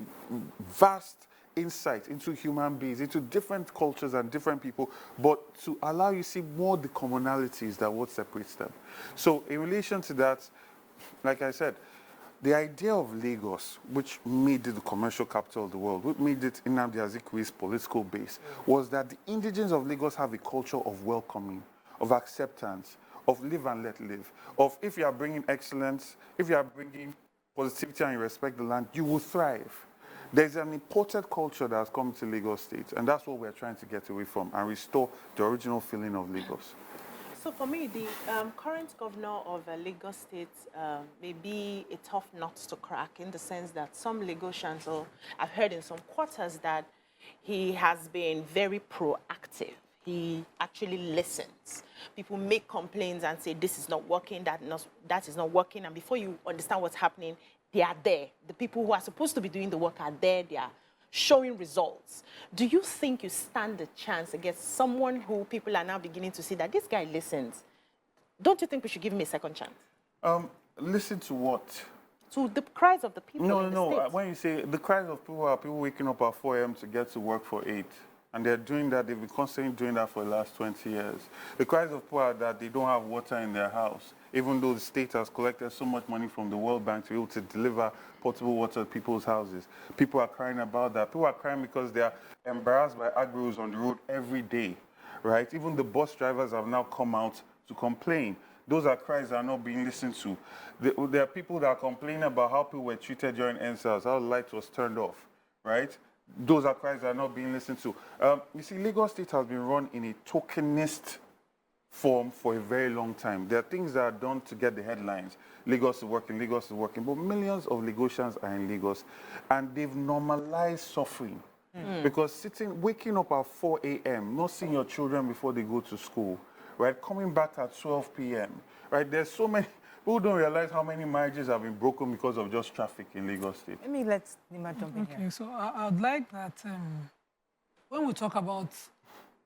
vast insight into human beings, into different cultures and different people, but to allow you to see more the commonalities that what separates them. So in relation to that, like I said, the idea of Lagos, which made it the commercial capital of the world, which made it Nnamdi Azikiwe's political base, was that the indigents of Lagos have a culture of welcoming, of acceptance, of live and let live, of if you are bringing excellence, if you are bringing positivity and you respect the land, you will thrive. There's an imported culture that has come to Lagos State, and that's what we're trying to get away from and restore the original feeling of Lagos. So for me, the current governor of Lagos State may be a tough nut to crack in the sense that some Lagosians, or I've heard in some quarters that he has been very proactive. He actually listens. People make complaints and say, this is not working, that is not working. And before you understand what's happening, they are there. The people who are supposed to be doing the work are there. They are showing results. Do you think you stand a chance against someone who people are now beginning to see that this guy listens? Don't you think we should give him a second chance? Listen to what? To the cries of the people in the No. state. When you say the cries of people are people waking up at 4 a.m. to get to work for 8. And they're doing that, they've been constantly doing that for the last 20 years. The cries of people are that they don't have water in their house, even though the state has collected so much money from the World Bank to be able to deliver potable water to people's houses. People are crying about that. People are crying because they are embarrassed by agros on the road every day, right? Even the bus drivers have now come out to complain. Those are cries that are not being listened to. There are people that are complaining about how people were treated during NSAS, how the light was turned off, right? Those are cries that are not being listened to. You see, Lagos State has been run in a tokenist form for a very long time. There are things that are done to get the headlines. Lagos is working, but millions of Lagosians are in Lagos, and they've normalized suffering. Because waking up at 4 a.m., not seeing your children before they go to school, right? Coming back at 12 p.m., right? There's so many people don't realize how many marriages have been broken because of just traffic in Lagos State. Let me let Nima jump in here. Okay, so I'd like that when we talk about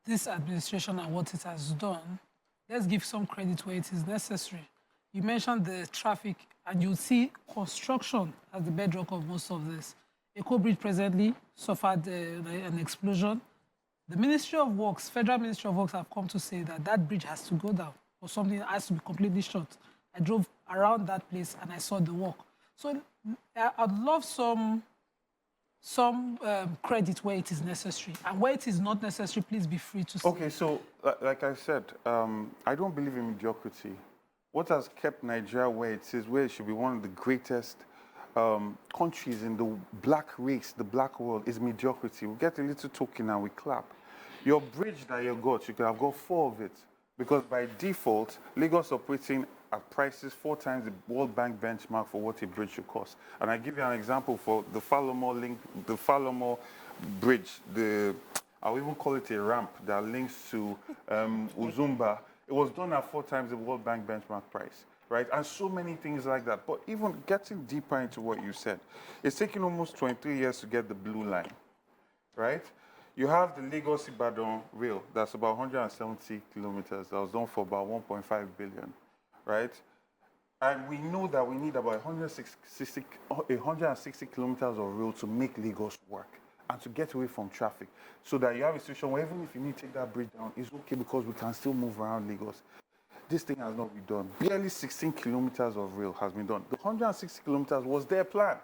this administration and what it has done, let's give some credit where it is necessary. You mentioned the traffic, and you see construction as the bedrock of most of this. Eko Bridge presently suffered an explosion. The Ministry of Works, Federal Ministry of Works, have come to say that that bridge has to go down or something has to be completely shut. I drove around that place and I saw the work. So I'd love some credit where it is necessary. And where it is not necessary, please be free to say. Okay, so like I said, I don't believe in mediocrity. What has kept Nigeria where it is, where it should be one of the greatest countries in the black race, the black world, is mediocrity. We get a little token and we clap. Your bridge that you got, you could have got 4 of it. Because by default, Lagos operating at prices 4 times the World Bank benchmark for what a bridge should cost. And I give you an example for the Falomore Bridge, I'll even call it a ramp that links to Uzumba. It was done at 4 times the World Bank benchmark price, right? And so many things like that. But even getting deeper into what you said, it's taken almost 23 years to get the blue line, right? You have the Lagos-Ibadan rail, that's about 170 kilometers. That was done for about 1.5 billion, right? And we know that we need about 160 kilometers of rail to make Lagos work and to get away from traffic, so that you have a situation where even if you need to take that bridge down, it's okay because we can still move around Lagos. This thing has not been done. Barely 16 kilometers of rail has been done. The 160 kilometers was their plan.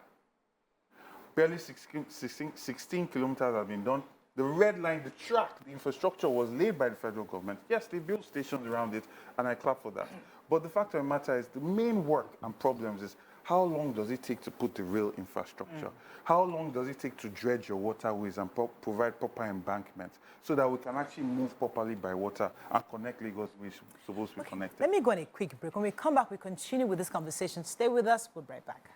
Barely 16 kilometers have been done. The red line, the track, the infrastructure was laid by the federal government. Yes, they built stations around it, and I clap for that. But the fact of the matter is, the main work and problems is, how long does it take to put the rail infrastructure? How long does it take to dredge your waterways and provide proper embankment so that we can actually move properly by water and connect Lagos, which is supposed to be connected? Let me go on a quick break. When we come back, we continue with this conversation. Stay with us. We'll be right back.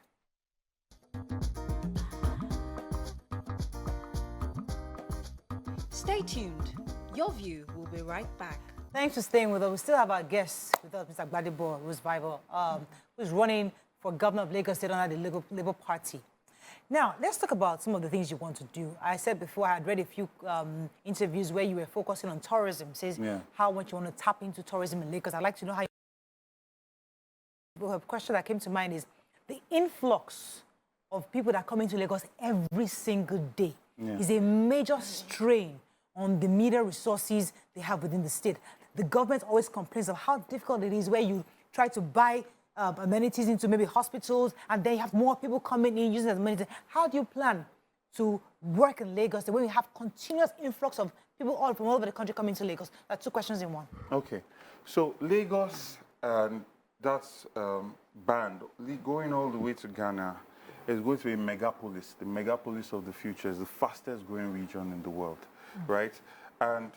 Stay tuned. Your View will be right back. Thanks for staying with us. We still have our guest with us, Mr. Gbadebo Rhodes, who's running for governor of Lagos State under the Labour Party. Now, let's talk about some of the things you want to do. I said before, I had read a few interviews where you were focusing on tourism, says how much you want to tap into tourism in Lagos. I'd like to know how you... A question that came to mind is the influx of people that come into Lagos every single day. is a major strain on the media resources they have within the state. The government always complains of how difficult it is where you try to buy amenities into maybe hospitals, and then you have more people coming in using as amenities. How do you plan to work in Lagos the way we have continuous influx of people all from all over the country coming to Lagos? That's two questions in one. Okay. So Lagos, and that's banned, going all the way to Ghana, is going to be a megapolis. The megapolis of the future is the fastest growing region in the world, right? And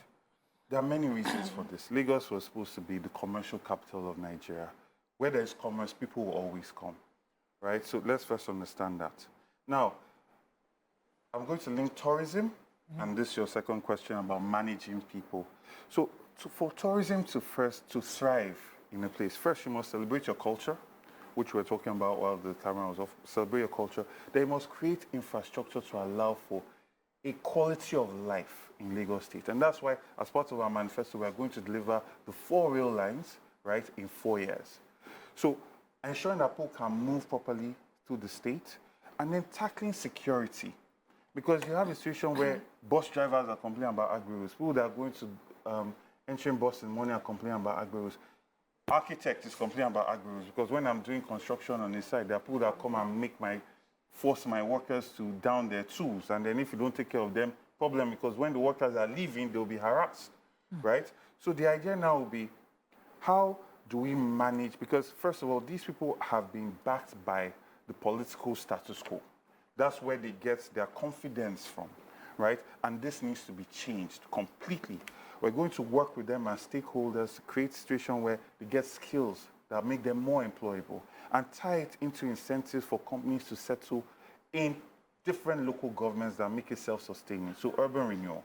there are many reasons for this. Lagos was supposed to be the commercial capital of Nigeria. Where there's commerce, people will always come, right? So let's first understand that. Now, I'm going to link tourism, and this is your second question about managing people. So for tourism to thrive in a place, first you must celebrate your culture, which we're talking about while the camera was off. Celebrate your culture. They must create infrastructure to allow for a quality of life in Lagos State. And that's why, as part of our manifesto, we're going to deliver the 4 rail lines, right, in 4 years. So ensuring that people can move properly through the state, and then tackling security. Because you have a situation where bus drivers are complaining about agri-roads, people that are going to entering bus in the morning are complaining about agri-roads. Architect is complaining about agri-roads, because when I'm doing construction on the side, there are people that come and force my workers to down their tools, and then if you don't take care of them, problem, because when the workers are leaving, they'll be harassed, right? So the idea now will be, how do we manage, because first of all, these people have been backed by the political status quo. That's where they get their confidence from, right? And this needs to be changed completely. We're going to work with them as stakeholders to create a situation where they get skills that make them more employable, and tie it into incentives for companies to settle in different local governments that make it self-sustaining, so urban renewal.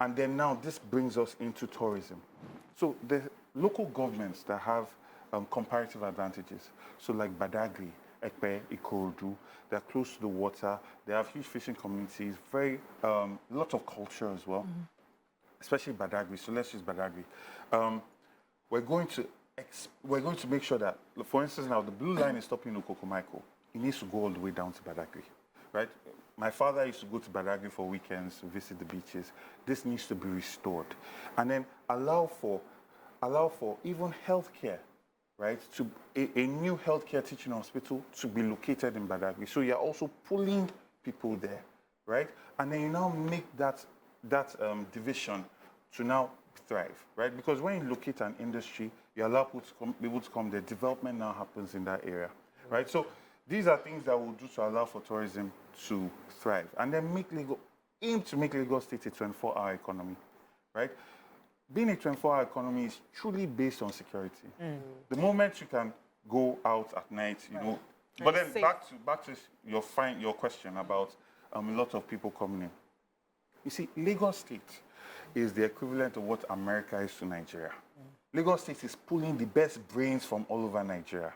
And then now this brings us into tourism. So the local governments that have comparative advantages, so like Badagry, Ekpe, Ikorodu, they're close to the water, they have huge fishing communities, very lot of culture as well, especially Badagry. So let's use Badagry. We're going to make sure that, for instance, now the blue line is stopping in Okokomaiko. It needs to go all the way down to Badagry, right? My father used to go to Badagry for weekends to visit the beaches. This needs to be restored, and then allow for even healthcare, right? To a new healthcare teaching hospital to be located in Badagry. So you're also pulling people there, right? And then you now make that division to now thrive, right? Because when you locate an industry, you allow people to come there. Development now happens in that area, right? So these are things that we'll do to allow for tourism to thrive, and then aim to make Lagos State a 24-hour economy, right? Being a 24-hour economy is truly based on security. The moment you can go out at night, you know. But then back to your question about a lot of people coming in. You see, Lagos State is the equivalent of what America is to Nigeria. Lagos State is pulling the best brains from all over Nigeria,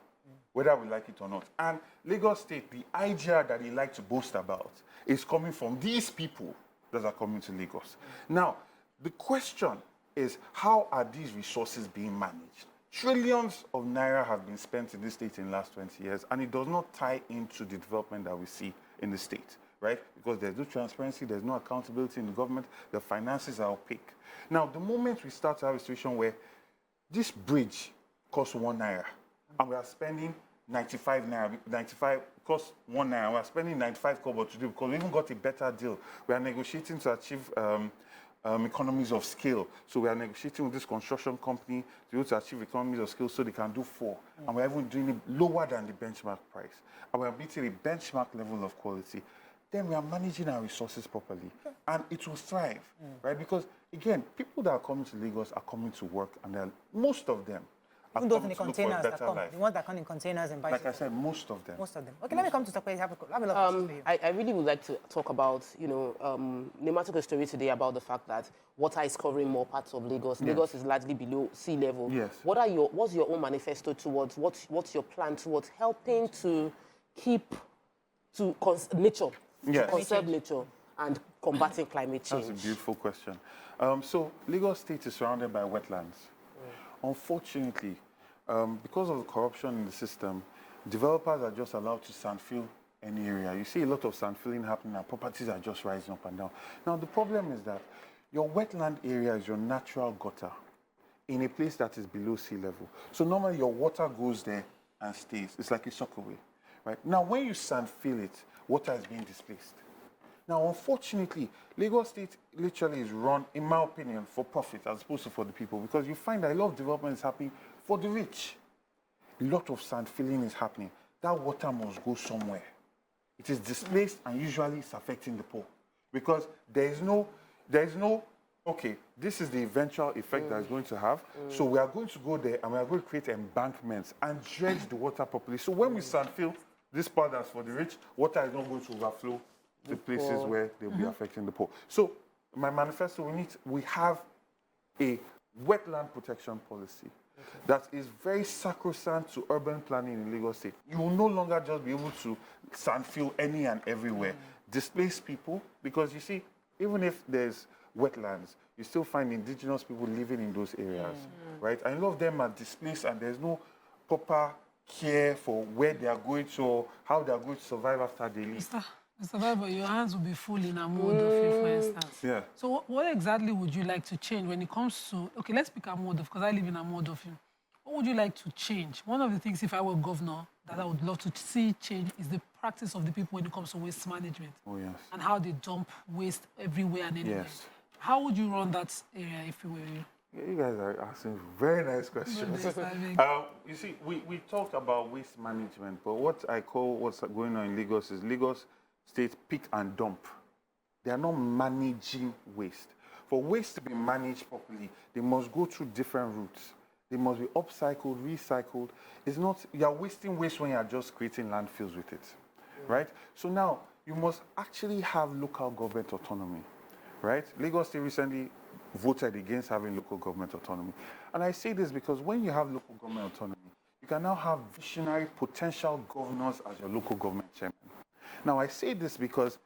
whether we like it or not. And Lagos State, the IGR that they like to boast about, is coming from these people that are coming to Lagos. Now, the question is, how are these resources being managed? Trillions of naira have been spent in this state in the last 20 years, and it does not tie into the development that we see in the state, right? Because there's no transparency, there's no accountability in the government, the finances are opaque. Now, the moment we start to have a situation where this bridge costs 1 naira, and we are spending 95 naira, 95 costs 1 naira, we are spending 95 kobo to do, because we even got a better deal. We are negotiating to achieve economies of scale. So we are negotiating with this construction company to be able to achieve economies of scale so they can do 4. And we're even doing it lower than the benchmark price. And we are meeting a benchmark level of quality. Then we are managing our resources properly. And it will thrive, right? Because, again, people that are coming to Lagos are coming to work, and most of them are Even those in coming the to look for containers a that better come, life. the ones that come in containers and bicycles. Like I said, most of them. Most of them. Okay, let me come to Tokwe. I have a lot of questions for you. I really would like to talk about, Nema took a story today about the fact that water is covering more parts of Lagos. Yes. Lagos is largely below sea level. Yes. What's your own manifesto towards, what's your plan towards helping to nature, Yes. to conserve nature and combating climate change? That's a beautiful question. So Lagos State is surrounded by wetlands. Unfortunately, because of the corruption in the system, developers are just allowed to sandfill any area, you see a lot of sand filling happening and properties are just rising up and down. Now, the problem is that your wetland area is your natural gutter in a place that is below sea level. So normally your water goes there and stays. It's like a sockaway, right? Now, when you sand fill it, water is being displaced. Now, unfortunately, Lagos State literally is run, in my opinion, for profit as opposed to for the people, because you find that a lot of development is happening for the rich. A lot of sand filling is happening. That water must go somewhere. It is displaced and usually it's affecting the poor because there is no, okay, this is the eventual effect that it's going to have. So we are going to go there and we are going to create embankments and dredge the water properly. So when we sand fill this part that's for the rich, water is not going to overflow to places where they'll be affecting the poor. So my manifesto, we have a wetland protection policy that is very sacrosanct to urban planning in Lagos State. You will no longer just be able to sand fill any and everywhere, displace people, because you see, even if there's wetlands, you still find indigenous people living in those areas, right? And a lot of them are displaced and there's no proper care for where they are going to or how they are going to survive after they leave. Mr. Bible, your hands will be full in a mode of you, for instance. Yeah. So what exactly would you like to change when it comes to, okay, let's pick a mode of, because I live in a mode of you. What would you like to change? One of the things, if I were governor, that I would love to see change is the practice of the people when it comes to waste management. Oh, yes. And how they dump waste everywhere and anywhere. Yes. How would you run that area if you were you? Yeah, you guys are asking very nice questions. You see, we talked about waste management, but what I call what's going on in Lagos is Lagos State pick and dump. They are not managing waste. For waste to be managed properly, they must go through different routes. They must be upcycled, recycled. It's not, you're wasting waste when you're just creating landfills with it, right? So now, you must actually have local government autonomy, right? Lagos State recently voted against having local government autonomy. And I say this because when you have local government autonomy, you can now have visionary potential governors as your local government chairman. Now, I say this because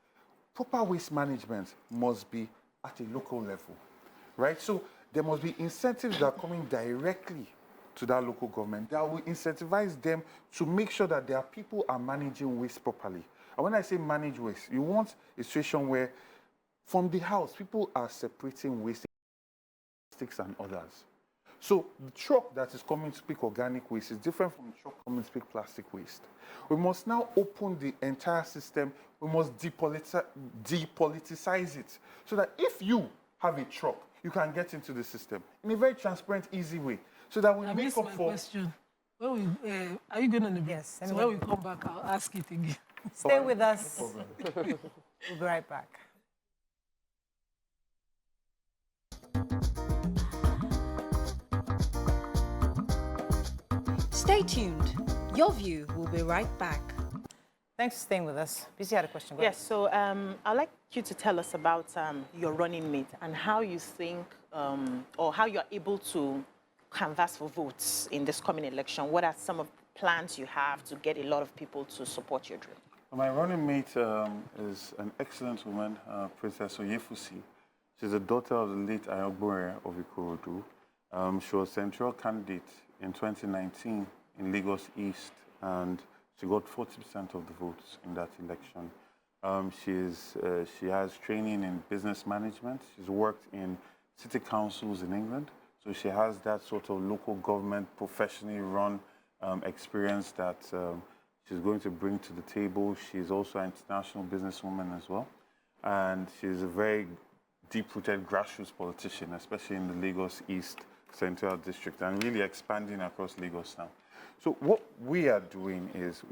proper waste management must be at a local level, right? So there must be incentives that are coming directly to that local government that will incentivize them to make sure that their people are managing waste properly. And when I say manage waste, you want a situation where from the house, people are separating waste, plastics and others. So the truck that is coming to pick organic waste is different from the truck coming to pick plastic waste. We must now open the entire system. We must depoliticize it so that if you have a truck, you can get into the system in a very transparent, easy way. So that we make up for... question. Are you going on the break? Yes. So when we come back, I'll ask it again. Stay with us. We'll be right back. Stay tuned. Your view will be right back. Thanks for staying with us. BC had a question. Yes, so I'd like you to tell us about your running mate and how you think or how you're able to canvass for votes in this coming election. What are some of the plans you have to get a lot of people to support your dream? My running mate is an excellent woman, Princess Oyefusi. She's the daughter of the late Ayogbore of Ikorodu. She was central candidate in 2019 in Lagos East, and she got 40% of the votes in that election. She has training in business management. She's worked in city councils in England, so she has that sort of local government, professionally run experience that she's going to bring to the table. She's also an international businesswoman as well, and she's a very deep-rooted grassroots politician, especially in the Lagos East Central District, and really expanding across Lagos now. So what we are doing is,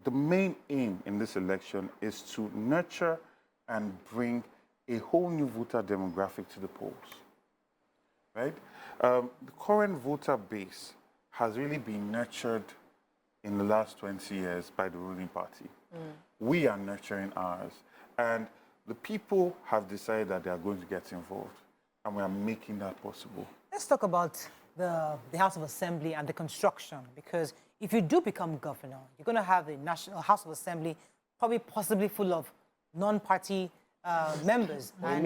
the main aim in this election is to nurture and bring a whole new voter demographic to the polls, right? The current voter base has really been nurtured in the last 20 years by the ruling party. We are nurturing ours, and the people have decided that they are going to get involved, and we are making that possible. Let's talk about the House of Assembly and the construction, because if you do become governor, you're going to have the National House of Assembly probably possibly full of non-party members. And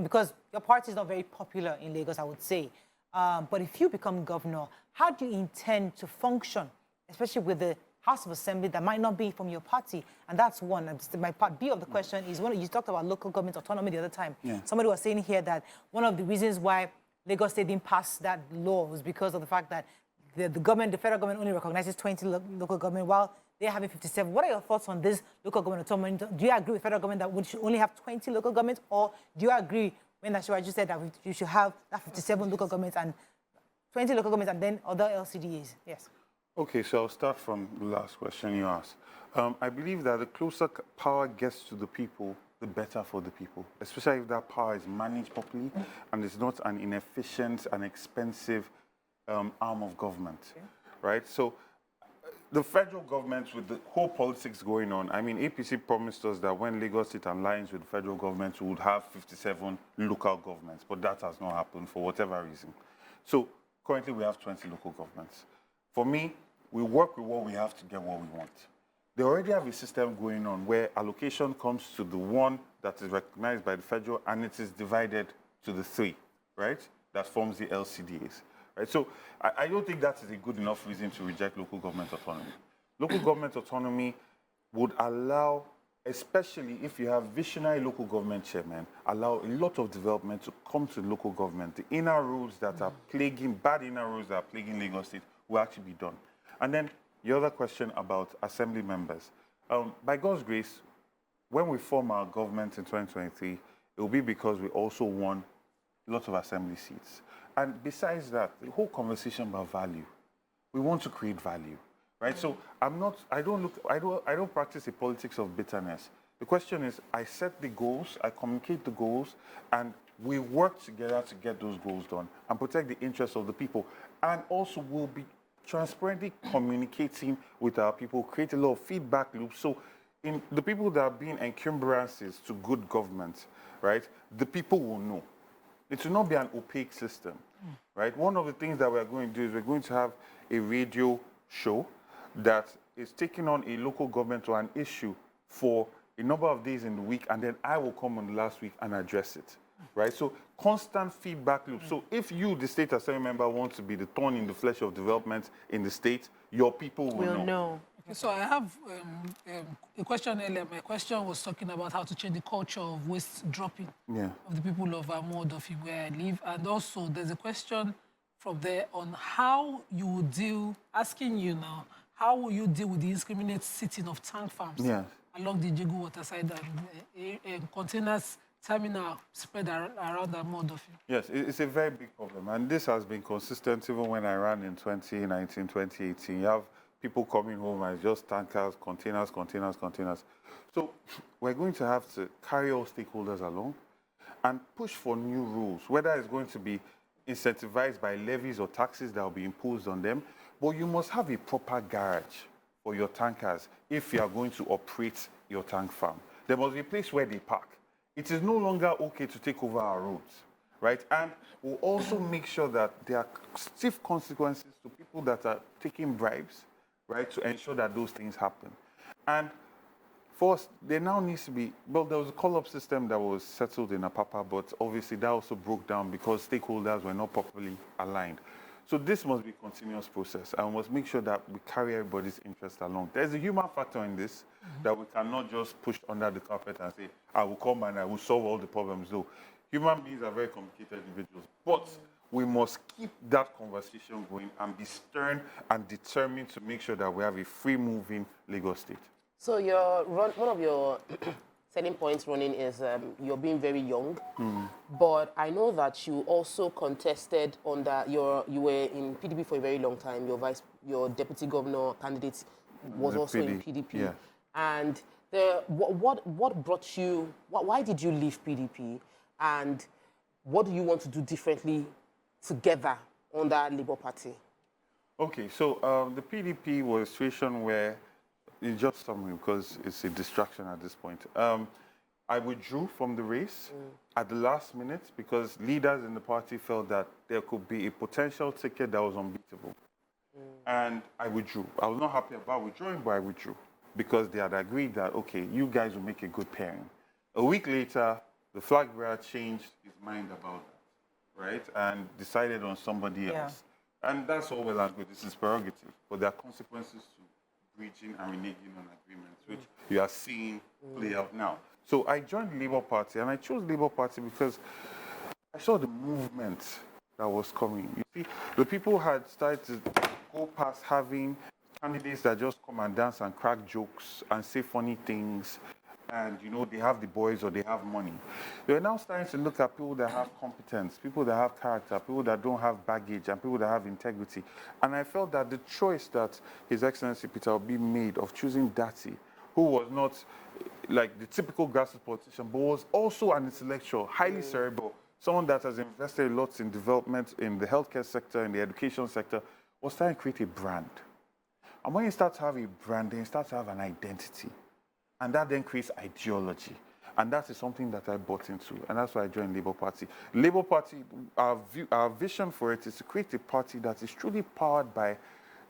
because your party is not very popular in Lagos, I would say. But if you become governor, how do you intend to function, especially with the House of Assembly that might not be from your party. And that's one. And my part B of the question is, when you talked about local government autonomy the other time, somebody was saying here that one of the reasons why Lagos State didn't pass that law was because of the fact that the federal government only recognizes 20 local government while they're having 57. What are your thoughts on this local government autonomy? Do you agree with federal government that we should only have 20 local governments, or do you agree when Ashwaju said that you should have that 57 local governments and 20 local governments and then other LCDAs? Yes. Okay, so I'll start from the last question you asked. I believe that the closer power gets to the people, the better for the people, especially if that power is managed properly and it's not an inefficient and expensive arm of government, right? So the federal government, with the whole politics going on, I mean, APC promised us that when Lagos State aligns with the federal government, we would have 57 local governments, but that has not happened for whatever reason. So currently we have 20 local governments. For me, we work with what we have to get what we want. They already have a system going on where allocation comes to the one that is recognized by the federal and it is divided to the three, right? That forms the LCDAs, right? So I don't think that is a good enough reason to reject local government autonomy. Local government autonomy would allow, especially if you have visionary local government chairmen, allow a lot of development to come to local government. The inner rules that are plaguing, bad inner rules that are plaguing Lagos State will actually be done. And then the other question about assembly members. By God's grace, when we form our government in 2023, it will be because we also won lots of assembly seats. And besides that, the whole conversation about value, we want to create value, right? So I don't practice the politics of bitterness. The question is, I set the goals, I communicate the goals, and we work together to get those goals done and protect the interests of the people. And also we'll be transparently communicating with our people, create a lot of feedback loops. So in the people that are being encumbrances to good government, right, the people will know. It will not be an opaque system, right? One of the things that we're going to do is we're going to have a radio show that is taking on a local government or an issue for a number of days in the week, and then I will come on the last week and address it, right? So constant feedback loop. So if you, the state assembly member, want to be the thorn in the flesh of development in the state, your people will know. Okay, so I have a question earlier. My question was talking about how to change the culture of waste dropping of the people of Amodofi, where I live. And also there's a question from there on how you would deal, asking you now, how will you deal with the indiscriminate sitting of tank farms along the Jigu waterside and containers terminal spread around Amodofi? Yes, it's a very big problem. And this has been consistent even when I ran in 2019, 2018. You have people coming home and just tankers, containers. So we're going to have to carry all stakeholders along and push for new rules, whether it's going to be incentivized by levies or taxes that will be imposed on them. But you must have a proper garage for your tankers if you are going to operate your tank farm. There must be a place where they park. It is no longer okay to take over our roads, right? And we'll also make sure that there are stiff consequences to people that are taking bribes, right, to ensure that those things happen. And first, there now needs to be, well, there was a call-up system that was settled in Apapa, but obviously that also broke down because stakeholders were not properly aligned. So this must be a continuous process, and we must make sure that we carry everybody's interest along. There's a human factor in this that we cannot just push under the carpet and say, I will come and I will solve all the problems. No, human beings are very complicated individuals, but we must keep that conversation going and be stern and determined to make sure that we have a free-moving Lagos State. So one of your selling points running is you're being very young, but I know that you also contested under you were in PDP for a very long time. Your deputy governor candidate was also in PDP, and what brought you? Why did you leave PDP, and what do you want to do differently together under Labour Party? Okay, so the PDP was a situation where, it's just summary because it's a distraction at this point. I withdrew from the race at the last minute because leaders in the party felt that there could be a potential ticket that was unbeatable. And I withdrew. I was not happy about withdrawing, but I withdrew because they had agreed that, okay, you guys will make a good pairing. A week later, the flag bearer changed his mind about that, right? And decided on somebody else. And that's all well and good. This is prerogative. But there are consequences to breaching and reneging on agreements, which you are seeing play out now. So I joined the Labour Party, and I chose Labour Party because I saw the movement that was coming. You see, the people had started to go past having candidates that just come and dance and crack jokes and say funny things, and they have the boys or they have money. They are now starting to look at people that have competence, people that have character, people that don't have baggage, and people that have integrity. And I felt that the choice that His Excellency Peter Obi made of choosing Dati, who was not like the typical grassroots politician, but was also an intellectual, highly cerebral, someone that has invested lots in development in the healthcare sector, in the education sector, was starting to create a brand. And when you start to have a brand, then you start to have an identity. And that then creates ideology. And that is something that I bought into. And that's why I joined Labour Party. Labour Party, our vision for it is to create a party that is truly powered by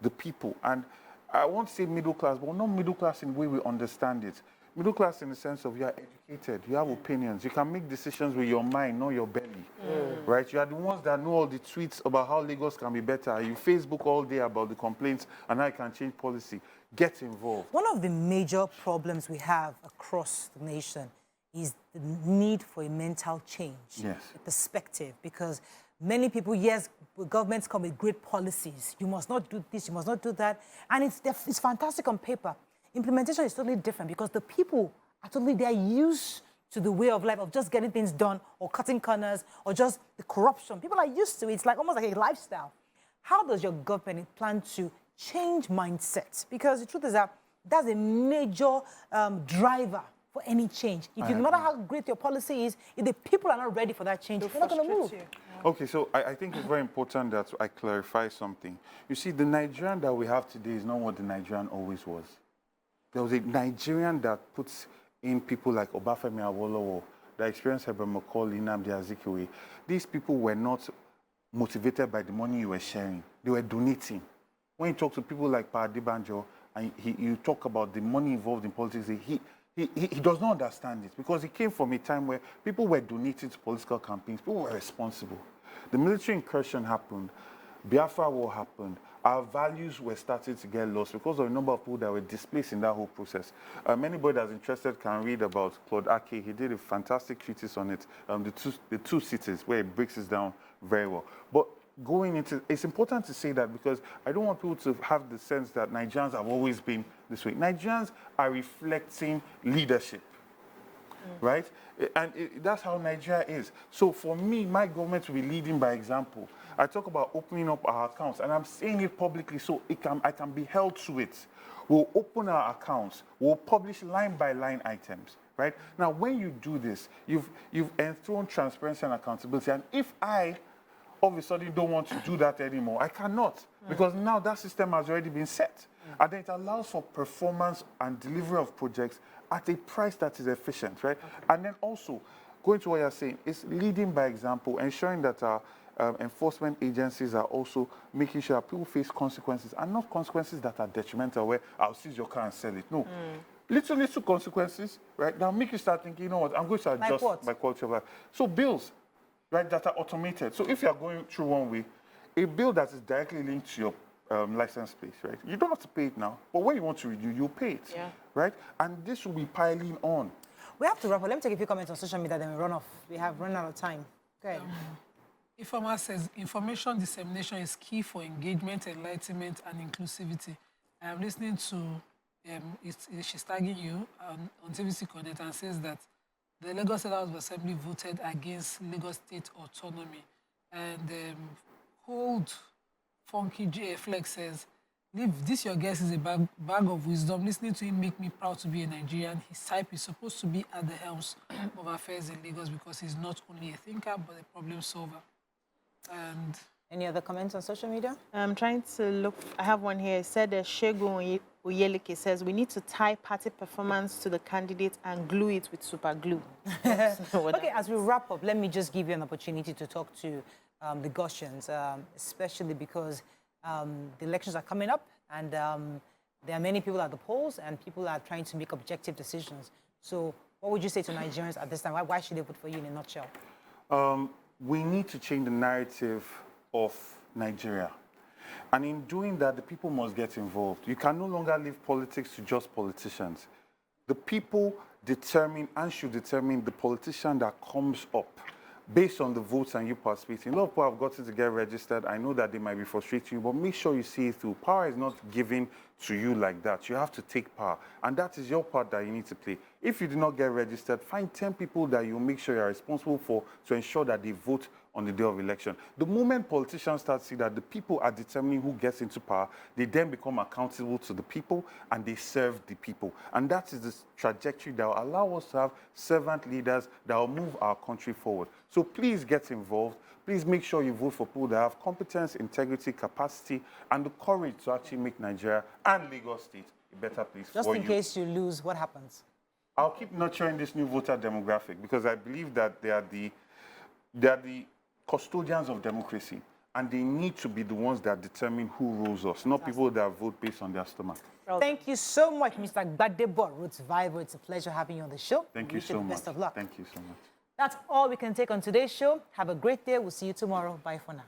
the people. And I won't say middle class, but not middle class in the way we understand it. Middle class in the sense of you are educated, you have opinions, you can make decisions with your mind, not your belly, right? You are the ones that know all the tweets about how Lagos can be better. You Facebook all day about the complaints and how you can change policy. Get involved. One of the major problems we have across the nation is the need for a mental change, a perspective, because many people, yes, governments come with great policies. You must not do this, you must not do that. And it's fantastic on paper. Implementation is totally different because the people are they're used to the way of life of just getting things done or cutting corners or just the corruption. People are used to it. It's like almost like a lifestyle. How does your government plan to change mindset? Because the truth is that that's a major driver for any change. No matter how great your policy is, if the people are not ready for that change, they're not going to move. Okay, so I think it's very important that I clarify something. You see, the Nigerian that we have today is not what the Nigerian always was. There was a Nigerian that puts in people like Obafemi Awolowo, that experienced Herbert Macaulay, Nnamdi Azikiwe. These people were not motivated by the money you were sharing. They were donating. When you talk to people like Pa Adebanjo, and you talk about the money involved in politics, he does not understand it because he came from a time where people were donating to political campaigns. People were responsible. The military incursion happened. Biafra War happened. Our values were starting to get lost because of a number of people that were displaced in that whole process. Anybody that's interested can read about Claude Ake. He did a fantastic treatise on it, the two cities, where it breaks it down very well. But going into, it's important to say that because I don't want people to have the sense that Nigerians have always been this way. Nigerians are reflecting leadership. Right? And that's how Nigeria is. So for me, my government will be leading by example. I talk about opening up our accounts, and I'm saying it publicly so I can be held to it. We'll open our accounts. We'll publish line-by-line items. Right? Now, when you do this, you've enthroned transparency and accountability. And if I, all of a sudden, don't want to do that anymore, I cannot. Because now that system has already been set. And then it allows for performance and delivery of projects at a price that is efficient, right? And then also, going to what you're saying, is leading by example, ensuring that our enforcement agencies are also making sure that people face consequences, and not consequences that are detrimental, where I'll seize your car and sell it. No. Little consequences, right? Now make you start thinking, you know what, I'm going to adjust my quality of life. So bills, right, that are automated. So if you're going through one way, a bill that is directly linked to your license plate, right? You don't have to pay it now, but when you want to renew, you pay it, right? And this will be piling on. We have to wrap up. Let me take a few comments on social media, then we run off. We have run out of time. Go ahead. Informer says, information dissemination is key for engagement, enlightenment, and inclusivity. I am listening to, she's tagging you on TVC Connect and says that the Lagos State House of Assembly voted against Lagos State autonomy. And Hold Funky Flex says, leave this your guess is a bag of wisdom. Listening to him make me proud to be a Nigerian. His type is supposed to be at the helm of affairs in Lagos because he's not only a thinker, but a problem solver. And any other comments on social media? I'm trying to look. I have one here. It said Shegun Oyeleke says, we need to tie party performance to the candidate and glue it with super glue. Okay, as we wrap up, let me just give you an opportunity to talk to the Gaussians, especially because the elections are coming up, and there are many people at the polls, and people are trying to make objective decisions. So what would you say to Nigerians at this time? Why should they vote for you in a nutshell? We need to change the narrative of Nigeria. And in doing that, the people must get involved. You can no longer leave politics to just politicians. The people determine and should determine the politician that comes up based on the votes and you participating. A lot of people have gotten to get registered. I know that they might be frustrating you, but make sure you see it through. Power is not given to you like that. You have to take power. And that is your part that you need to play. If you do not get registered, find 10 people that you make sure you're responsible for to ensure that they vote on the day of election. The moment politicians start to see that the people are determining who gets into power, they then become accountable to the people and they serve the people. And that is the trajectory that will allow us to have servant leaders that will move our country forward. So please get involved. Please make sure you vote for people that have competence, integrity, capacity, and the courage to actually make Nigeria and Lagos State a better place for you. Just in case you lose, what happens? I'll keep nurturing this new voter demographic because I believe that they are the custodians of democracy, and they need to be the ones that determine who rules us, not people that vote based on their stomach. Thank you so much, Mr. Gbadebo Rhodes. It's a pleasure having you on the show. Thank you so much. Best of luck. Thank you so much. That's all we can take on today's show. Have a great day. We'll see you tomorrow. Bye for now.